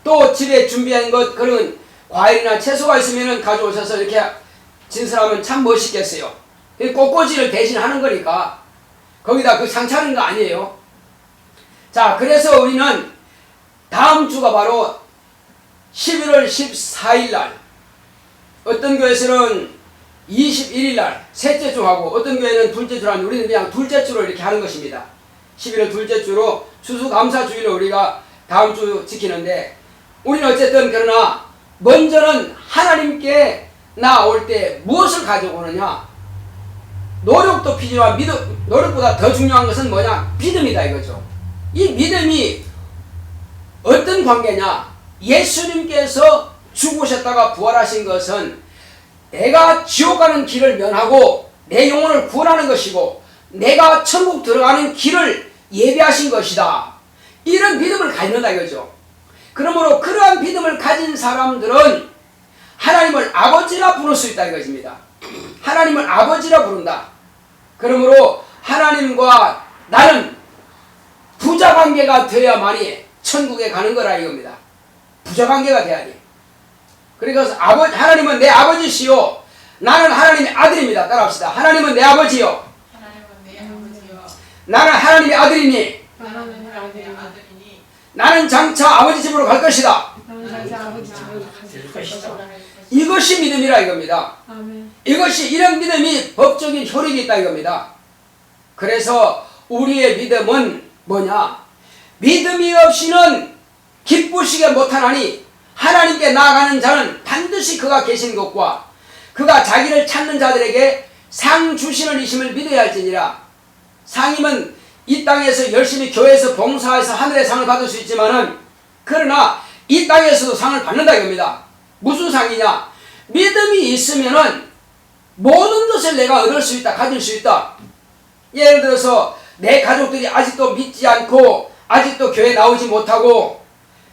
A: 또 집에 준비한 것 그런 과일이나 채소가 있으면 가져오셔서 이렇게 진설하면 참 멋있겠어요. 꽃꽂이를 대신 하는 거니까 거기다 그 상차하는 거 아니에요. 자, 그래서 우리는 다음 주가 바로 11월 14일 날 어떤 교회에서는 21일 날 셋째 주 하고 어떤 교회는 둘째 주로 하는데 우리는 그냥 둘째 주로 이렇게 하는 것입니다. 11월 둘째 주로 추수감사주일을 우리가 다음 주 지키는데 우리는 어쨌든 그러나 먼저는 하나님께 나올 때 무엇을 가져오느냐? 노력도 필요한 노력보다 더 중요한 것은 뭐냐? 믿음이다 이거죠. 이 믿음이 어떤 관계냐? 예수님께서 죽으셨다가 부활하신 것은 내가 지옥 가는 길을 면하고 내 영혼을 구원하는 것이고 내가 천국 들어가는 길을 예비하신 것이다. 이런 믿음을 갖는다 이거죠. 그러므로 그러한 믿음을 가진 사람들은 하나님을 아버지라 부를 수 있다 이것입니다. 하나님을 아버지라 부른다. 그러므로 하나님과 나는 부자관계가 되어야만이 천국에 가는 거라 이겁니다. 부자관계가 돼야지. 그래서 하나님은 내 아버지시요 나는 하나님의 아들입니다. 따라합시다. 하나님은 내 아버지요
D: 하나님은 내 아버지요
A: 나는 하나님의 아들이니
B: 나는 아들이니
A: 나는 장차 아버지 집으로 갈 것이다.
B: 나는 장차 아버지 집으로
C: 될
B: 갈
C: 것이다.
B: 것이다.
A: 이것이 믿음이라 이겁니다.
B: 아멘.
A: 이것이 이런 믿음이 법적인 효력이 있다 이겁니다. 그래서 우리의 믿음은 뭐냐? 믿음이 없이는 기쁘시게 못하나니 하나님께 나아가는 자는 반드시 그가 계신 것과 그가 자기를 찾는 자들에게 상 주시는 이심을 믿어야 할지니라. 상임은 이 땅에서 열심히 교회에서 봉사해서 하늘의 상을 받을 수 있지만은 그러나 이 땅에서도 상을 받는다 이겁니다. 무슨 상이냐? 믿음이 있으면은 모든 것을 내가 얻을 수 있다, 가질 수 있다. 예를 들어서 내 가족들이 아직도 믿지 않고 아직도 교회 나오지 못하고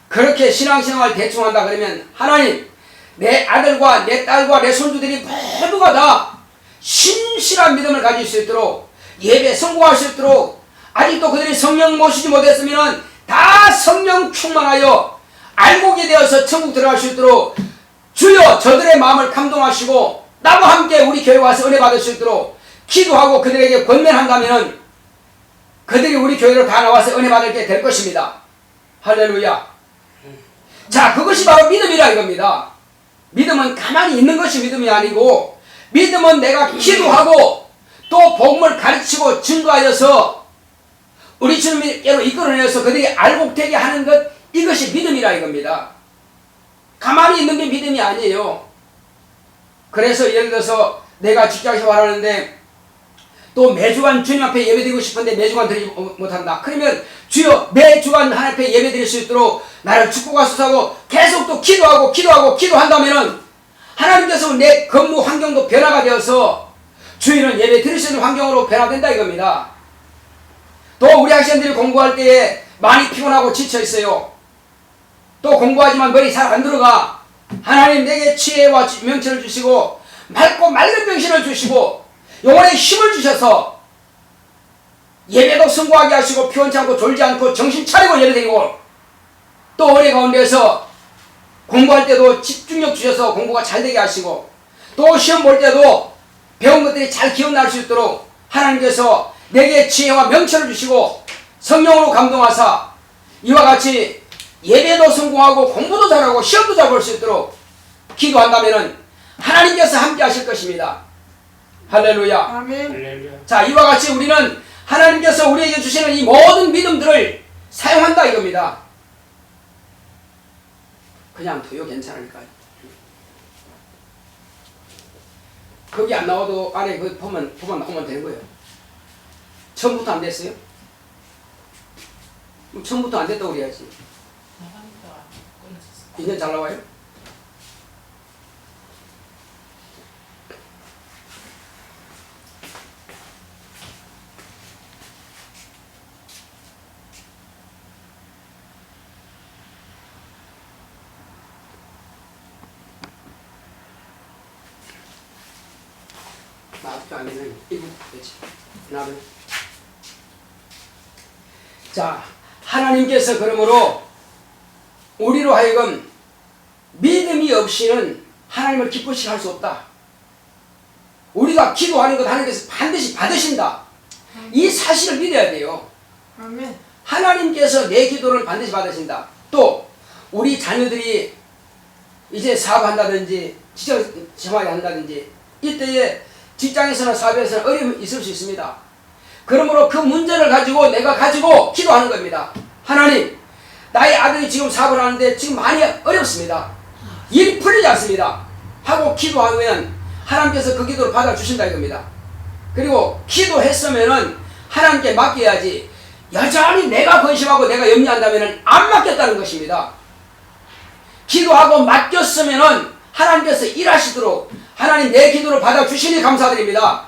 A: 그렇게 신앙생활 대충 한다 그러면 하나님 내 아들과 내 딸과 내 손주들이 모두가 다 신실한 믿음을 가질 수 있도록 예배 성공할 수 있도록 아직도 그들이 성령 모시지 못했으면 다 성령 충만하여 알곡이 되어서 천국 들어갈 수 있도록 주여 저들의 마음을 감동하시고 나와 함께 우리 교회 와서 은혜 받을 수 있도록 기도하고 그들에게 권면한다면 그들이 우리 교회로 다 나와서 은혜 받게 될 것입니다. 할렐루야. 자, 그것이 바로 믿음이라 이겁니다. 믿음은 가만히 있는 것이 믿음이 아니고 믿음은 내가 기도하고 또 복음을 가르치고 증거하여서 우리 주님께로 이끌어내서 그들이 알곡되게 하는 것, 이것이 믿음이라 이겁니다. 가만히 있는 게 믿음이 아니에요. 그래서 예를 들어서 내가 직장생활하는데 또 매주간 주님 앞에 예배드리고 싶은데 매주간 드리지 못한다. 그러면 주여 매주간 하나님 앞에 예배드릴 수 있도록 나를 축복하소서 계속 또 기도한다면은 하나님께서 내 근무 환경도 변화가 되어서 주일은 예배 드릴 수 있는 환경으로 변화된다 이겁니다. 또 우리 학생들이 공부할 때에 많이 피곤하고 지쳐 있어요. 또 공부하지만 머리 잘 안 들어가. 하나님 내게 지혜와 명철을 주시고 맑고 맑은 정신을 주시고 영혼에 힘을 주셔서 예배도 성공하게 하시고 피곤치 않고 졸지 않고 정신 차리고 예배드리고 또 어뢰 가운데서 공부할 때도 집중력 주셔서 공부가 잘 되게 하시고 또 시험 볼 때도 배운 것들이 잘 기억날 수 있도록 하나님께서 내게 지혜와 명철을 주시고 성령으로 감동하사 이와 같이 예배도 성공하고 공부도 잘하고 시험도 잘 볼 수 있도록 기도한다면 하나님께서 함께 하실 것입니다. 할렐루야.
B: 아멘.
C: 할렐루야.
A: 자, 이와 같이 우리는 하나님께서 우리에게 주시는 이 모든 믿음들을 사용한다 이겁니다. 그냥 두요 괜찮으니까요. 거기 안 나와도 안에 그 보면 나오면 되는 거예요. 처음부터 안 됐어요? 그럼 처음부터 안 됐다고 그래야지. 이제 잘 나와요? 나도 안 되는 이거 그렇지. 나도. 자, 하나님께서 그러므로 우리로 하여금 믿음이 없이는 하나님을 기쁘시게 할 수 없다. 우리가 기도하는 것 하나님께서 반드시 받으신다. 이 사실을 믿어야 돼요.
B: 아멘.
A: 하나님께서 내 기도를 반드시 받으신다. 또 우리 자녀들이 이제 사업한다든지 직장 생활을 한다든지 이때에 직장에서나 사업에서나 어려움이 있을 수 있습니다. 그러므로 그 문제를 가지고 내가 가지고 기도하는 겁니다. 하나님, 나의 아들이 지금 사업을 하는데 지금 많이 어렵습니다. 일이 풀리지 않습니다. 하고 기도하면 하나님께서 그 기도를 받아주신다 이겁니다. 그리고 기도했으면은 하나님께 맡겨야지 여전히 내가 근심하고 내가 염려한다면은 안 맡겼다는 것입니다. 기도하고 맡겼으면은 하나님께서 일하시도록 하나님 내 기도를 받아주시니 감사드립니다.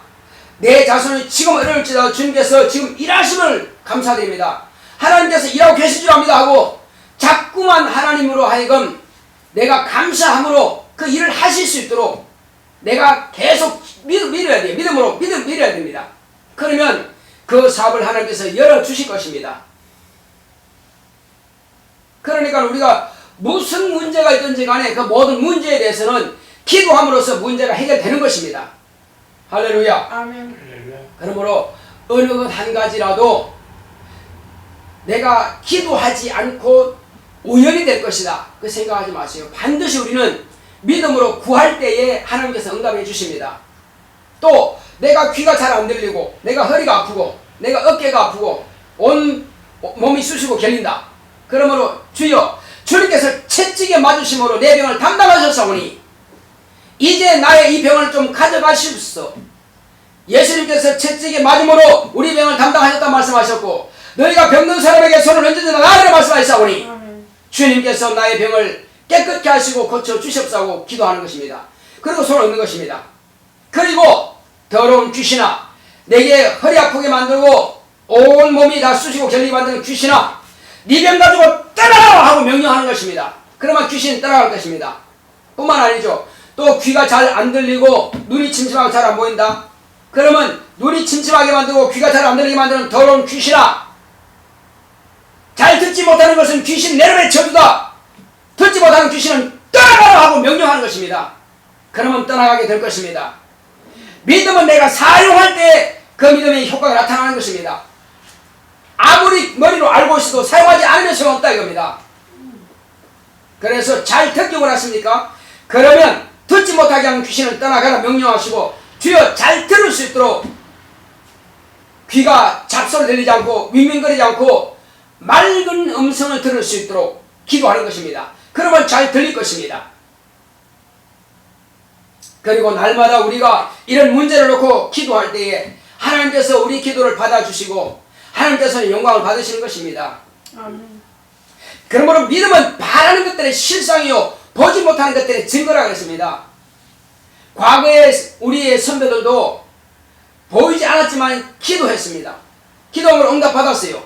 A: 내 자손이 지금 어려울지라도 주님께서 지금 일하심을 감사드립니다. 하나님께서 일하고 계신 줄 압니다 하고 자꾸만 하나님으로 하여금 내가 감사함으로 그 일을 하실 수 있도록 내가 계속 믿어야 돼요. 믿음으로 믿어야 됩니다. 그러면 그 사업을 하나님께서 열어주실 것입니다. 그러니까 우리가 무슨 문제가 있든지 간에 그 모든 문제에 대해서는 기도함으로써 문제가 해결되는 것입니다. 할렐루야.
B: 아멘.
A: 그러므로 어느 것 한 가지라도 내가 기도하지 않고 우연이 될 것이다. 그 생각하지 마세요. 반드시 우리는 믿음으로 구할 때에 하나님께서 응답해 주십니다. 또 내가 귀가 잘 안 들리고 내가 허리가 아프고 내가 어깨가 아프고 온 몸이 쑤시고 결린다. 그러므로 주여 주님께서 채찍에 맞으심으로 내 병을 담당하셨사오니 이제 나의 이 병을 좀 가져가시옵소서. 예수님께서 채찍에 맞음으로 우리 병을 담당하셨다 말씀하셨고 너희가 병든 사람에게 손을 얹으라 나으라 말씀하셨사오니
B: 아멘.
A: 주님께서 나의 병을 깨끗게 하시고 고쳐주시옵소서 기도하는 것입니다. 그리고 손을 얹는 것입니다. 그리고 더러운 귀신아 내게 허리 아프게 만들고 온 몸이 다 쑤시고 결리게 만드는 귀신아 네 병 가지고 떠나라 하고 명령하는 것입니다. 그러면 귀신이 떠나갈 것입니다. 뿐만 아니죠. 또 귀가 잘 안 들리고 눈이 침침하고 잘 안 보인다. 그러면 눈이 침침하게 만들고 귀가 잘 안 들리게 만드는 더러운 귀신아 잘 듣지 못하는 것은 귀신 내름의 저주다. 듣지 못하는 귀신은 떠나가라 하고 명령하는 것입니다. 그러면 떠나가게 될 것입니다. 믿음은 내가 사용할 때 그 믿음의 효과가 나타나는 것입니다. 아무리 머리로 알고 있어도 사용하지 않으면 소용없다 이겁니다. 그래서 잘 듣기 원하십니까? 그러면 듣지 못하게 하는 귀신을 떠나가라 명령하시고 주여 잘 들을 수 있도록 귀가 잡소리 들리지 않고 윙윙거리지 않고 맑은 음성을 들을 수 있도록 기도하는 것입니다. 그러면 잘 들릴 것입니다. 그리고 날마다 우리가 이런 문제를 놓고 기도할 때에 하나님께서 우리 기도를 받아주시고 하나님께서는 영광을 받으시는 것입니다.
B: 아멘.
A: 그러므로 믿음은 바라는 것들의 실상이요 보지 못하는 것들의 증거라고 했습니다. 과거에 우리의 선배들도 보이지 않았지만 기도했습니다. 기도함으로 응답받았어요.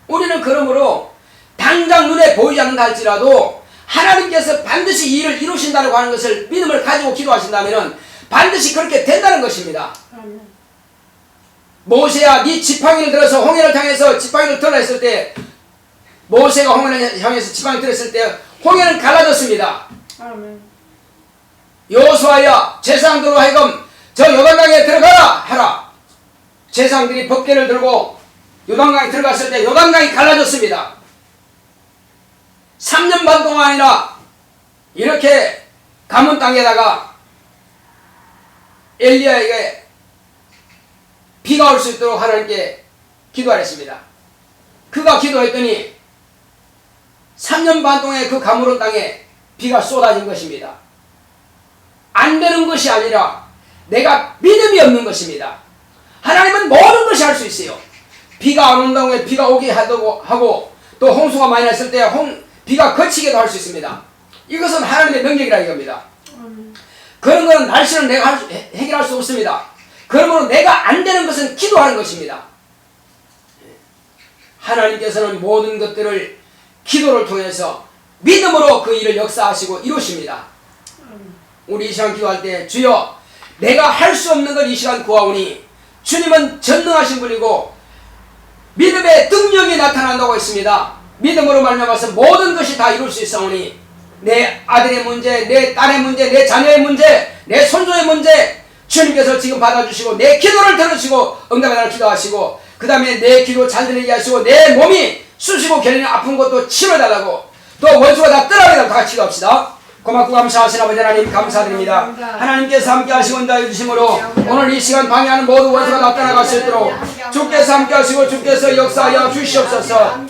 A: 우리는 그러므로 당장 눈에 보이지 않는다 할지라도 하나님께서 반드시 이 일을 이루신다고 하는 것을 믿음을 가지고 기도하신다면 반드시 그렇게 된다는 것입니다.
B: 아멘.
A: 모세야 네 지팡이를 들어서 홍해를 향해서 지팡이를 들어 했을 때 모세가 홍해를 향해서 지팡이를 들었을 때 홍해는 갈라졌습니다.
B: 아멘.
A: 여호수아야 제사장들로 하여금 저 요단강에 들어가라 하라. 제사장들이 법궤를 들고 요단강에 들어갔을 때 요단강이 갈라졌습니다. 3년 반 동안이나 이렇게 가문 땅에다가 엘리야에게 비가 올 수 있도록 하나님께 기도하랬습니다. 그가 기도했더니 3년 반 동안 그 가물은 땅에 비가 쏟아진 것입니다. 안 되는 것이 아니라 내가 믿음이 없는 것입니다. 하나님은 모든 것이 할 수 있어요. 비가 안 온다고 해 비가 오게 하고 또 홍수가 많이 났을 때 비가 그치게도 할 수 있습니다. 이것은 하나님의 능력이라 이겁니다. 그런 것은 날씨는 내가 해결할 수 없습니다. 그러므로 내가 안 되는 것은 기도하는 것입니다. 하나님께서는 모든 것들을 기도를 통해서 믿음으로 그 일을 역사하시고 이루십니다. 우리 이 시간 기도할 때 주여 내가 할 수 없는 걸 이 시간 구하오니 주님은 전능하신 분이고 믿음의 능력이 나타난다고 했습니다. 믿음으로 말미암아서 모든 것이 다 이룰 수 있사오니 내 아들의 문제, 내 딸의 문제, 내 자녀의 문제, 내 손주의 문제 주님께서 지금 받아주시고 내 기도를 들으시고 응답에 달아 기도하시고 그 다음에 내 기도 잘 들리게 하시고 내 몸이 쑤시고 결리는 아픈 것도 치료해달라고 또 원수가 다 떠나게 달라고 다 같이 기도합시다. 고맙고 감사하신 아버지 하나님 감사드립니다. 하나님께서 함께 하시고 인도하여 주심으로 오늘 이 시간 방해하는 모든 원수가 나타나갈 수 있도록 주께서 함께 하시고 주께서 역사하여 주시옵소서.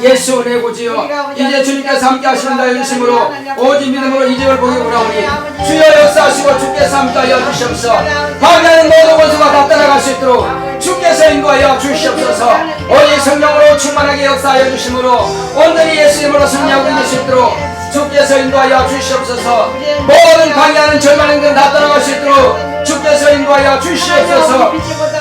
A: 예수 내 구주여, 이제 주님께서 함께 하시고 인도하여 주심으로 오직 믿음으로 이 집을 보기 원하오니 주여 역사하시고 주께서 함께 하여 주시옵소서. 방해하는 모든 원수가 나타나갈 수 있도록 주께서 인도하여 주시옵소서. 오직 성령으로 충만하게 역사하여 주심으로 온전히 예수 이름으로 승리하고 있을 수 있도록 주께서 인도하여 주시옵소서. 모든 방해하는 절망행들 나타나갈 수 있도록 주께서 인도하여 주시옵소서.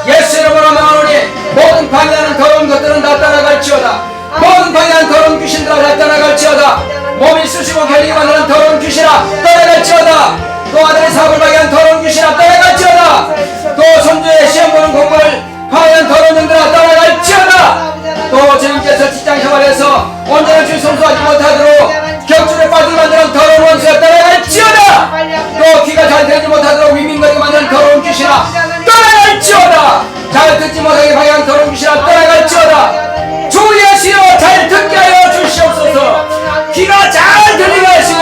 A: 예수 이름으로 명하노니 모든 방해하는 더러운 것들은 나타나갈지어다. 모든 방해하는 더러운 귀신들아 나타나갈지어다. 몸이 쑤시고 결리게 만드는 더러운 귀신아 떠나갈지어다. 또 아들의 사업을 방해한 더러운 귀신아 떠나갈지어다. 또 손주의 시험 보는 공부를 방해한 더러운 영들아 떠나갈지어다. 또 주님께서 직장 생활에서 온전한 주의 성수하지 못하도록 격줄에 빠지게 만드는 더러운 원수가 떠나갈지어다. 또 귀가 잘 들리지 못하도록 윙윙거리게 만드는 더러운 귀신아 떠나갈지어다. 잘 듣지 못하게 방해한 더러운 귀신아 떠나갈지어다. 주 예수여 잘 듣게 하여 주시옵소서. 귀가 잘 들리게 하시고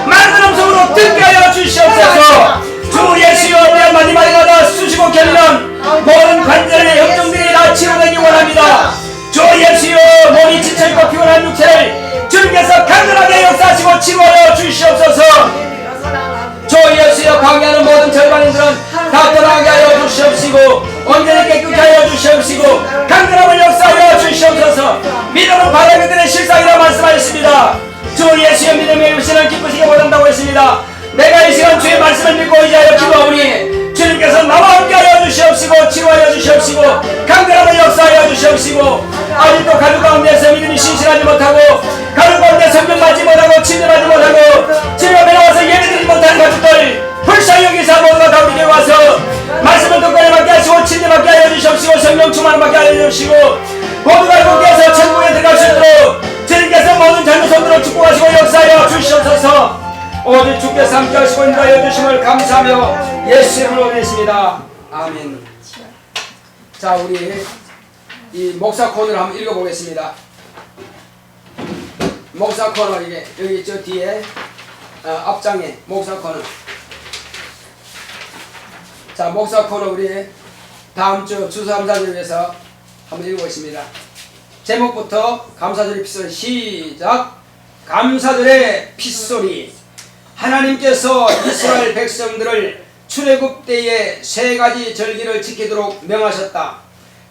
A: 맑은 음성으로 듣게 하여 주시옵소서. 주 예수여 내 한마디마다 쑤시고 결리는 모든 관절의 염증들이 다 치료되기 원합니다. 주 예수여 몸이 지쳐있고 피곤한 육체를 주님께서 강건하게 역사하시고 치료하여 주시옵소서. 주 예수여 방해하는 모든 절반인들은 다 떠나게 하여 주시옵시고 온전히 깨끗게 하여 주시옵시고 강건함을 역사하여 주시옵소서. 믿음은 바람이 드는 실상이라 말씀하셨습니다. 주 예수여 믿음의 일시는 기쁘시게 못한다고 했습니다. 내가 이 시간 주의 말씀을 믿고 의지하여 기도하오니 주님께서 나와 함께하여 주시옵시고 치료하여 주시옵시고 강건함을 역사하여 주시옵시고 아직도 가족 가운데서 믿음이 신실하지 못하고 가족 가운데 성경 맞지 못하고 침례하지 못하고 집에 나와서 예배드리지 못하는 가족들 불쌍히 여기서 모두가 다 우리에게 와서 말씀을 듣고 받게 하시고 침례 받게 하여 주시옵시고 성령 충만을 받게 하여 주시고 모두가 이곳에서 천국에 들어갈 수 있도록 주님께서 모든 자녀손들을 축복하시고 역사하여 주시옵소서. 오직 주께서 함께 하시고 인도하여 주심을 감사하며 예수 이름으로 드리겠습니다. 아멘. 자, 우리 이 목사 코너를 한번 읽어보겠습니다. 목사 코너 이게 여기 저 뒤에 앞장에 목사 코너. 자, 목사 코너 우리 다음 주 추수감사절을 위해서 한번 읽어보겠습니다. 제목부터 감사절의 핏소리 시작. 감사절의 핏소리. 하나님께서 이스라엘 백성들을 출애굽 때에 세 가지 절기를 지키도록 명하셨다.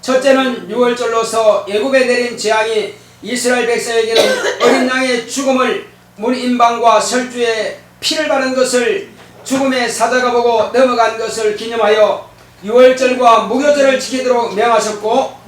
A: 첫째는 6월절로서 애굽에 내린 재앙이 이스라엘 백성에게는 어린 양의 죽음을 문인방과 설주에 피를 바른 것을 죽음의 사자가 보고 넘어간 것을 기념하여 6월절과 무교절을 지키도록 명하셨고,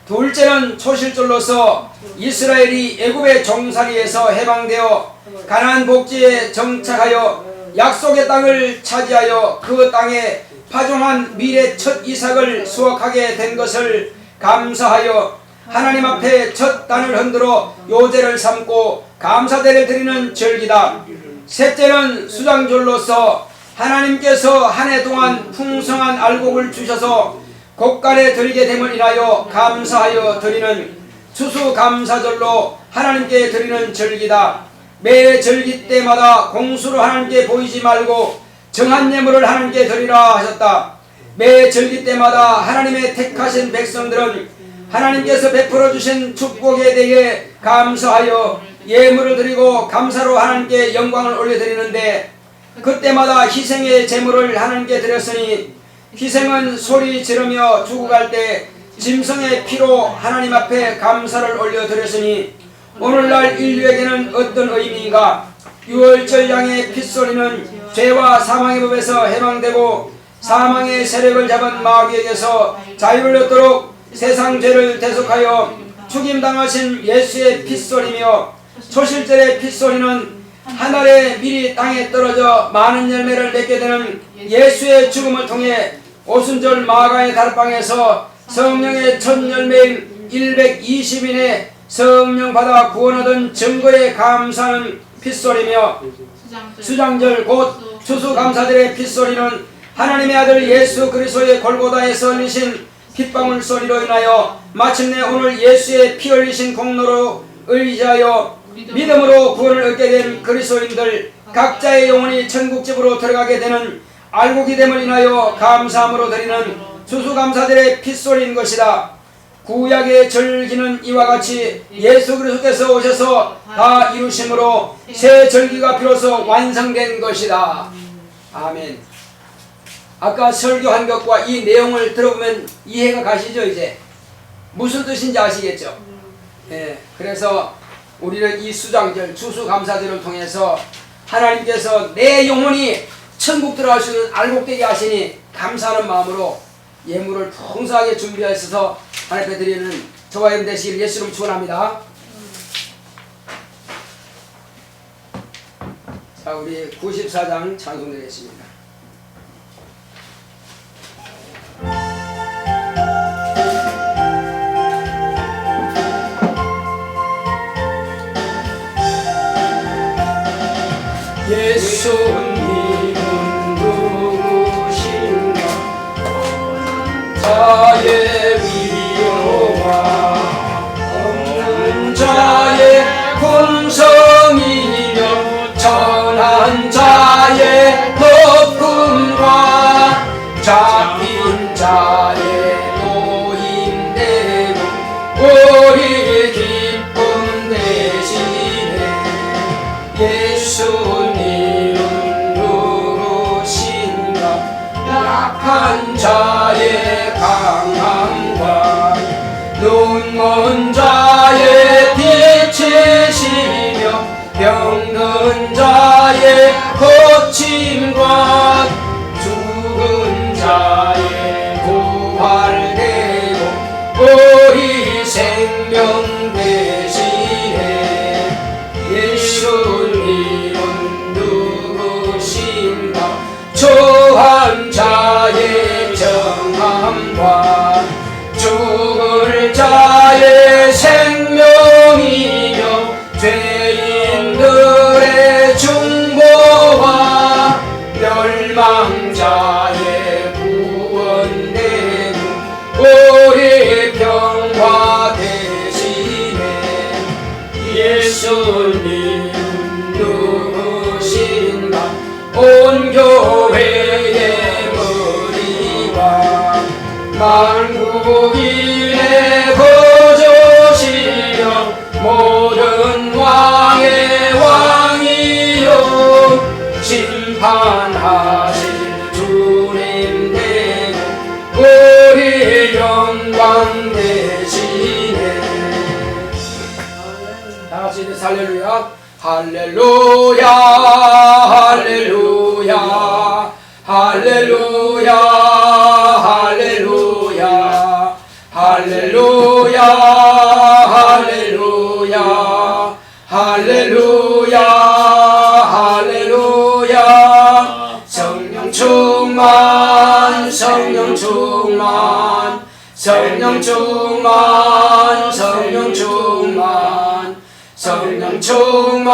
A: 둘째는 초실절로서 이스라엘이 애굽의 종살이에서 해방되어 가나안 복지에 정착하여 약속의 땅을 차지하여 그 땅에 파종한 미래 첫 이삭을 수확하게 된 것을 감사하여 하나님 앞에 첫 단을 흔들어 요제를 삼고 감사대를 드리는 절기다. 셋째는 수장절로서 하나님께서 한 해 동안 풍성한 알곡을 주셔서 곡간에 들게 됨을 인하여 감사하여 드리는 추수감사절로 하나님께 드리는 절기다. 매 절기 때마다 공수로 하나님께 보이지 말고 정한 예물을 하나님께 드리라 하셨다. 매 절기 때마다 하나님의 택하신 백성들은 하나님께서 베풀어 주신 축복에 대해 감사하여 예물을 드리고 감사로 하나님께 영광을 올려드리는데, 그때마다 희생의 제물을 하나님께 드렸으니 희생은 소리 지르며 죽어갈 때 짐승의 피로 하나님 앞에 감사를 올려드렸으니 오늘날 인류에게는 어떤 의미인가? 6월절 양의 핏소리는 죄와 사망의 법에서 해방되고 사망의 세력을 잡은 마귀에게서 자유를 얻도록 세상 죄를 대속하여 죽임당하신 예수의 핏소리며, 초실절의 핏소리는 하늘에 미리 땅에 떨어져 많은 열매를 맺게 되는 예수의 죽음을 통해 오순절 마가의 다락방에서 성령의 첫 열매인 120인의 성령 받아 구원 얻은 증거에 감사하는 핏소리며, 수장절 곧 추수감사절의 핏소리는 하나님의 아들 예수 그리스도의 골고다에서 흘리신 핏방울 소리로 인하여 마침내 오늘 예수의 피 흘리신 공로로 의지하여 믿음으로 구원을 얻게 된 그리스도인들 각자의 영혼이 천국집으로 들어가게 되는 알곡이 됨을 인하여 감사함으로 드리는 추수감사들의 핏소리인 것이다. 구약의 절기는 이와 같이 예수 그리스도께서 오셔서 다 이루심으로 새 절기가 비로소 완성된 것이다. 아멘. 아까 설교한 것과 이 내용을 들어보면 이해가 가시죠? 이제 무슨 뜻인지 아시겠죠? 예, 그래서 우리는 이 수장절, 추수감사절을 통해서 하나님께서 내 영혼이 천국 들어갈 수 있는 알곡되게 하시니 감사하는 마음으로 예물을 풍성하게 준비하셔서 하나님 앞에 드리는 저와 여러분 되시기를 예수 이름으로 축원합니다. 자, 우리 94장 찬송드리겠습니다. 예수님은 누구신가? 자의 위로와 없는 자의 공성이며 천한 자의 높음과 잡힌 자의 노임되고 우리 기쁨 대신에 예수님은 누구신가? 약한 자의 강함과 눈먼 자의 빛이시며 병든 자의 고침과 죽은 자의 부활되고 우리 생명 대신에 예수님은 누구신가? 초한 자의 정함과 죽을 자의 생명이며 죄인들의 중보와 멸망자의 구원되고 우리 평화 대신에 예수님 누구신가? 온 교회의 머리와 만국인의 거저시여 모든 왕의 왕이여 심판하실 주님 되고 우리 영광 대신에 다같이 할렐루야 할렐루야 할렐루야 할렐루야 할렐루야 할렐루야 할렐루야 할렐루야 할렐루야 성령 충만 성령 충만 성령 충만 성령 충만 성령 충만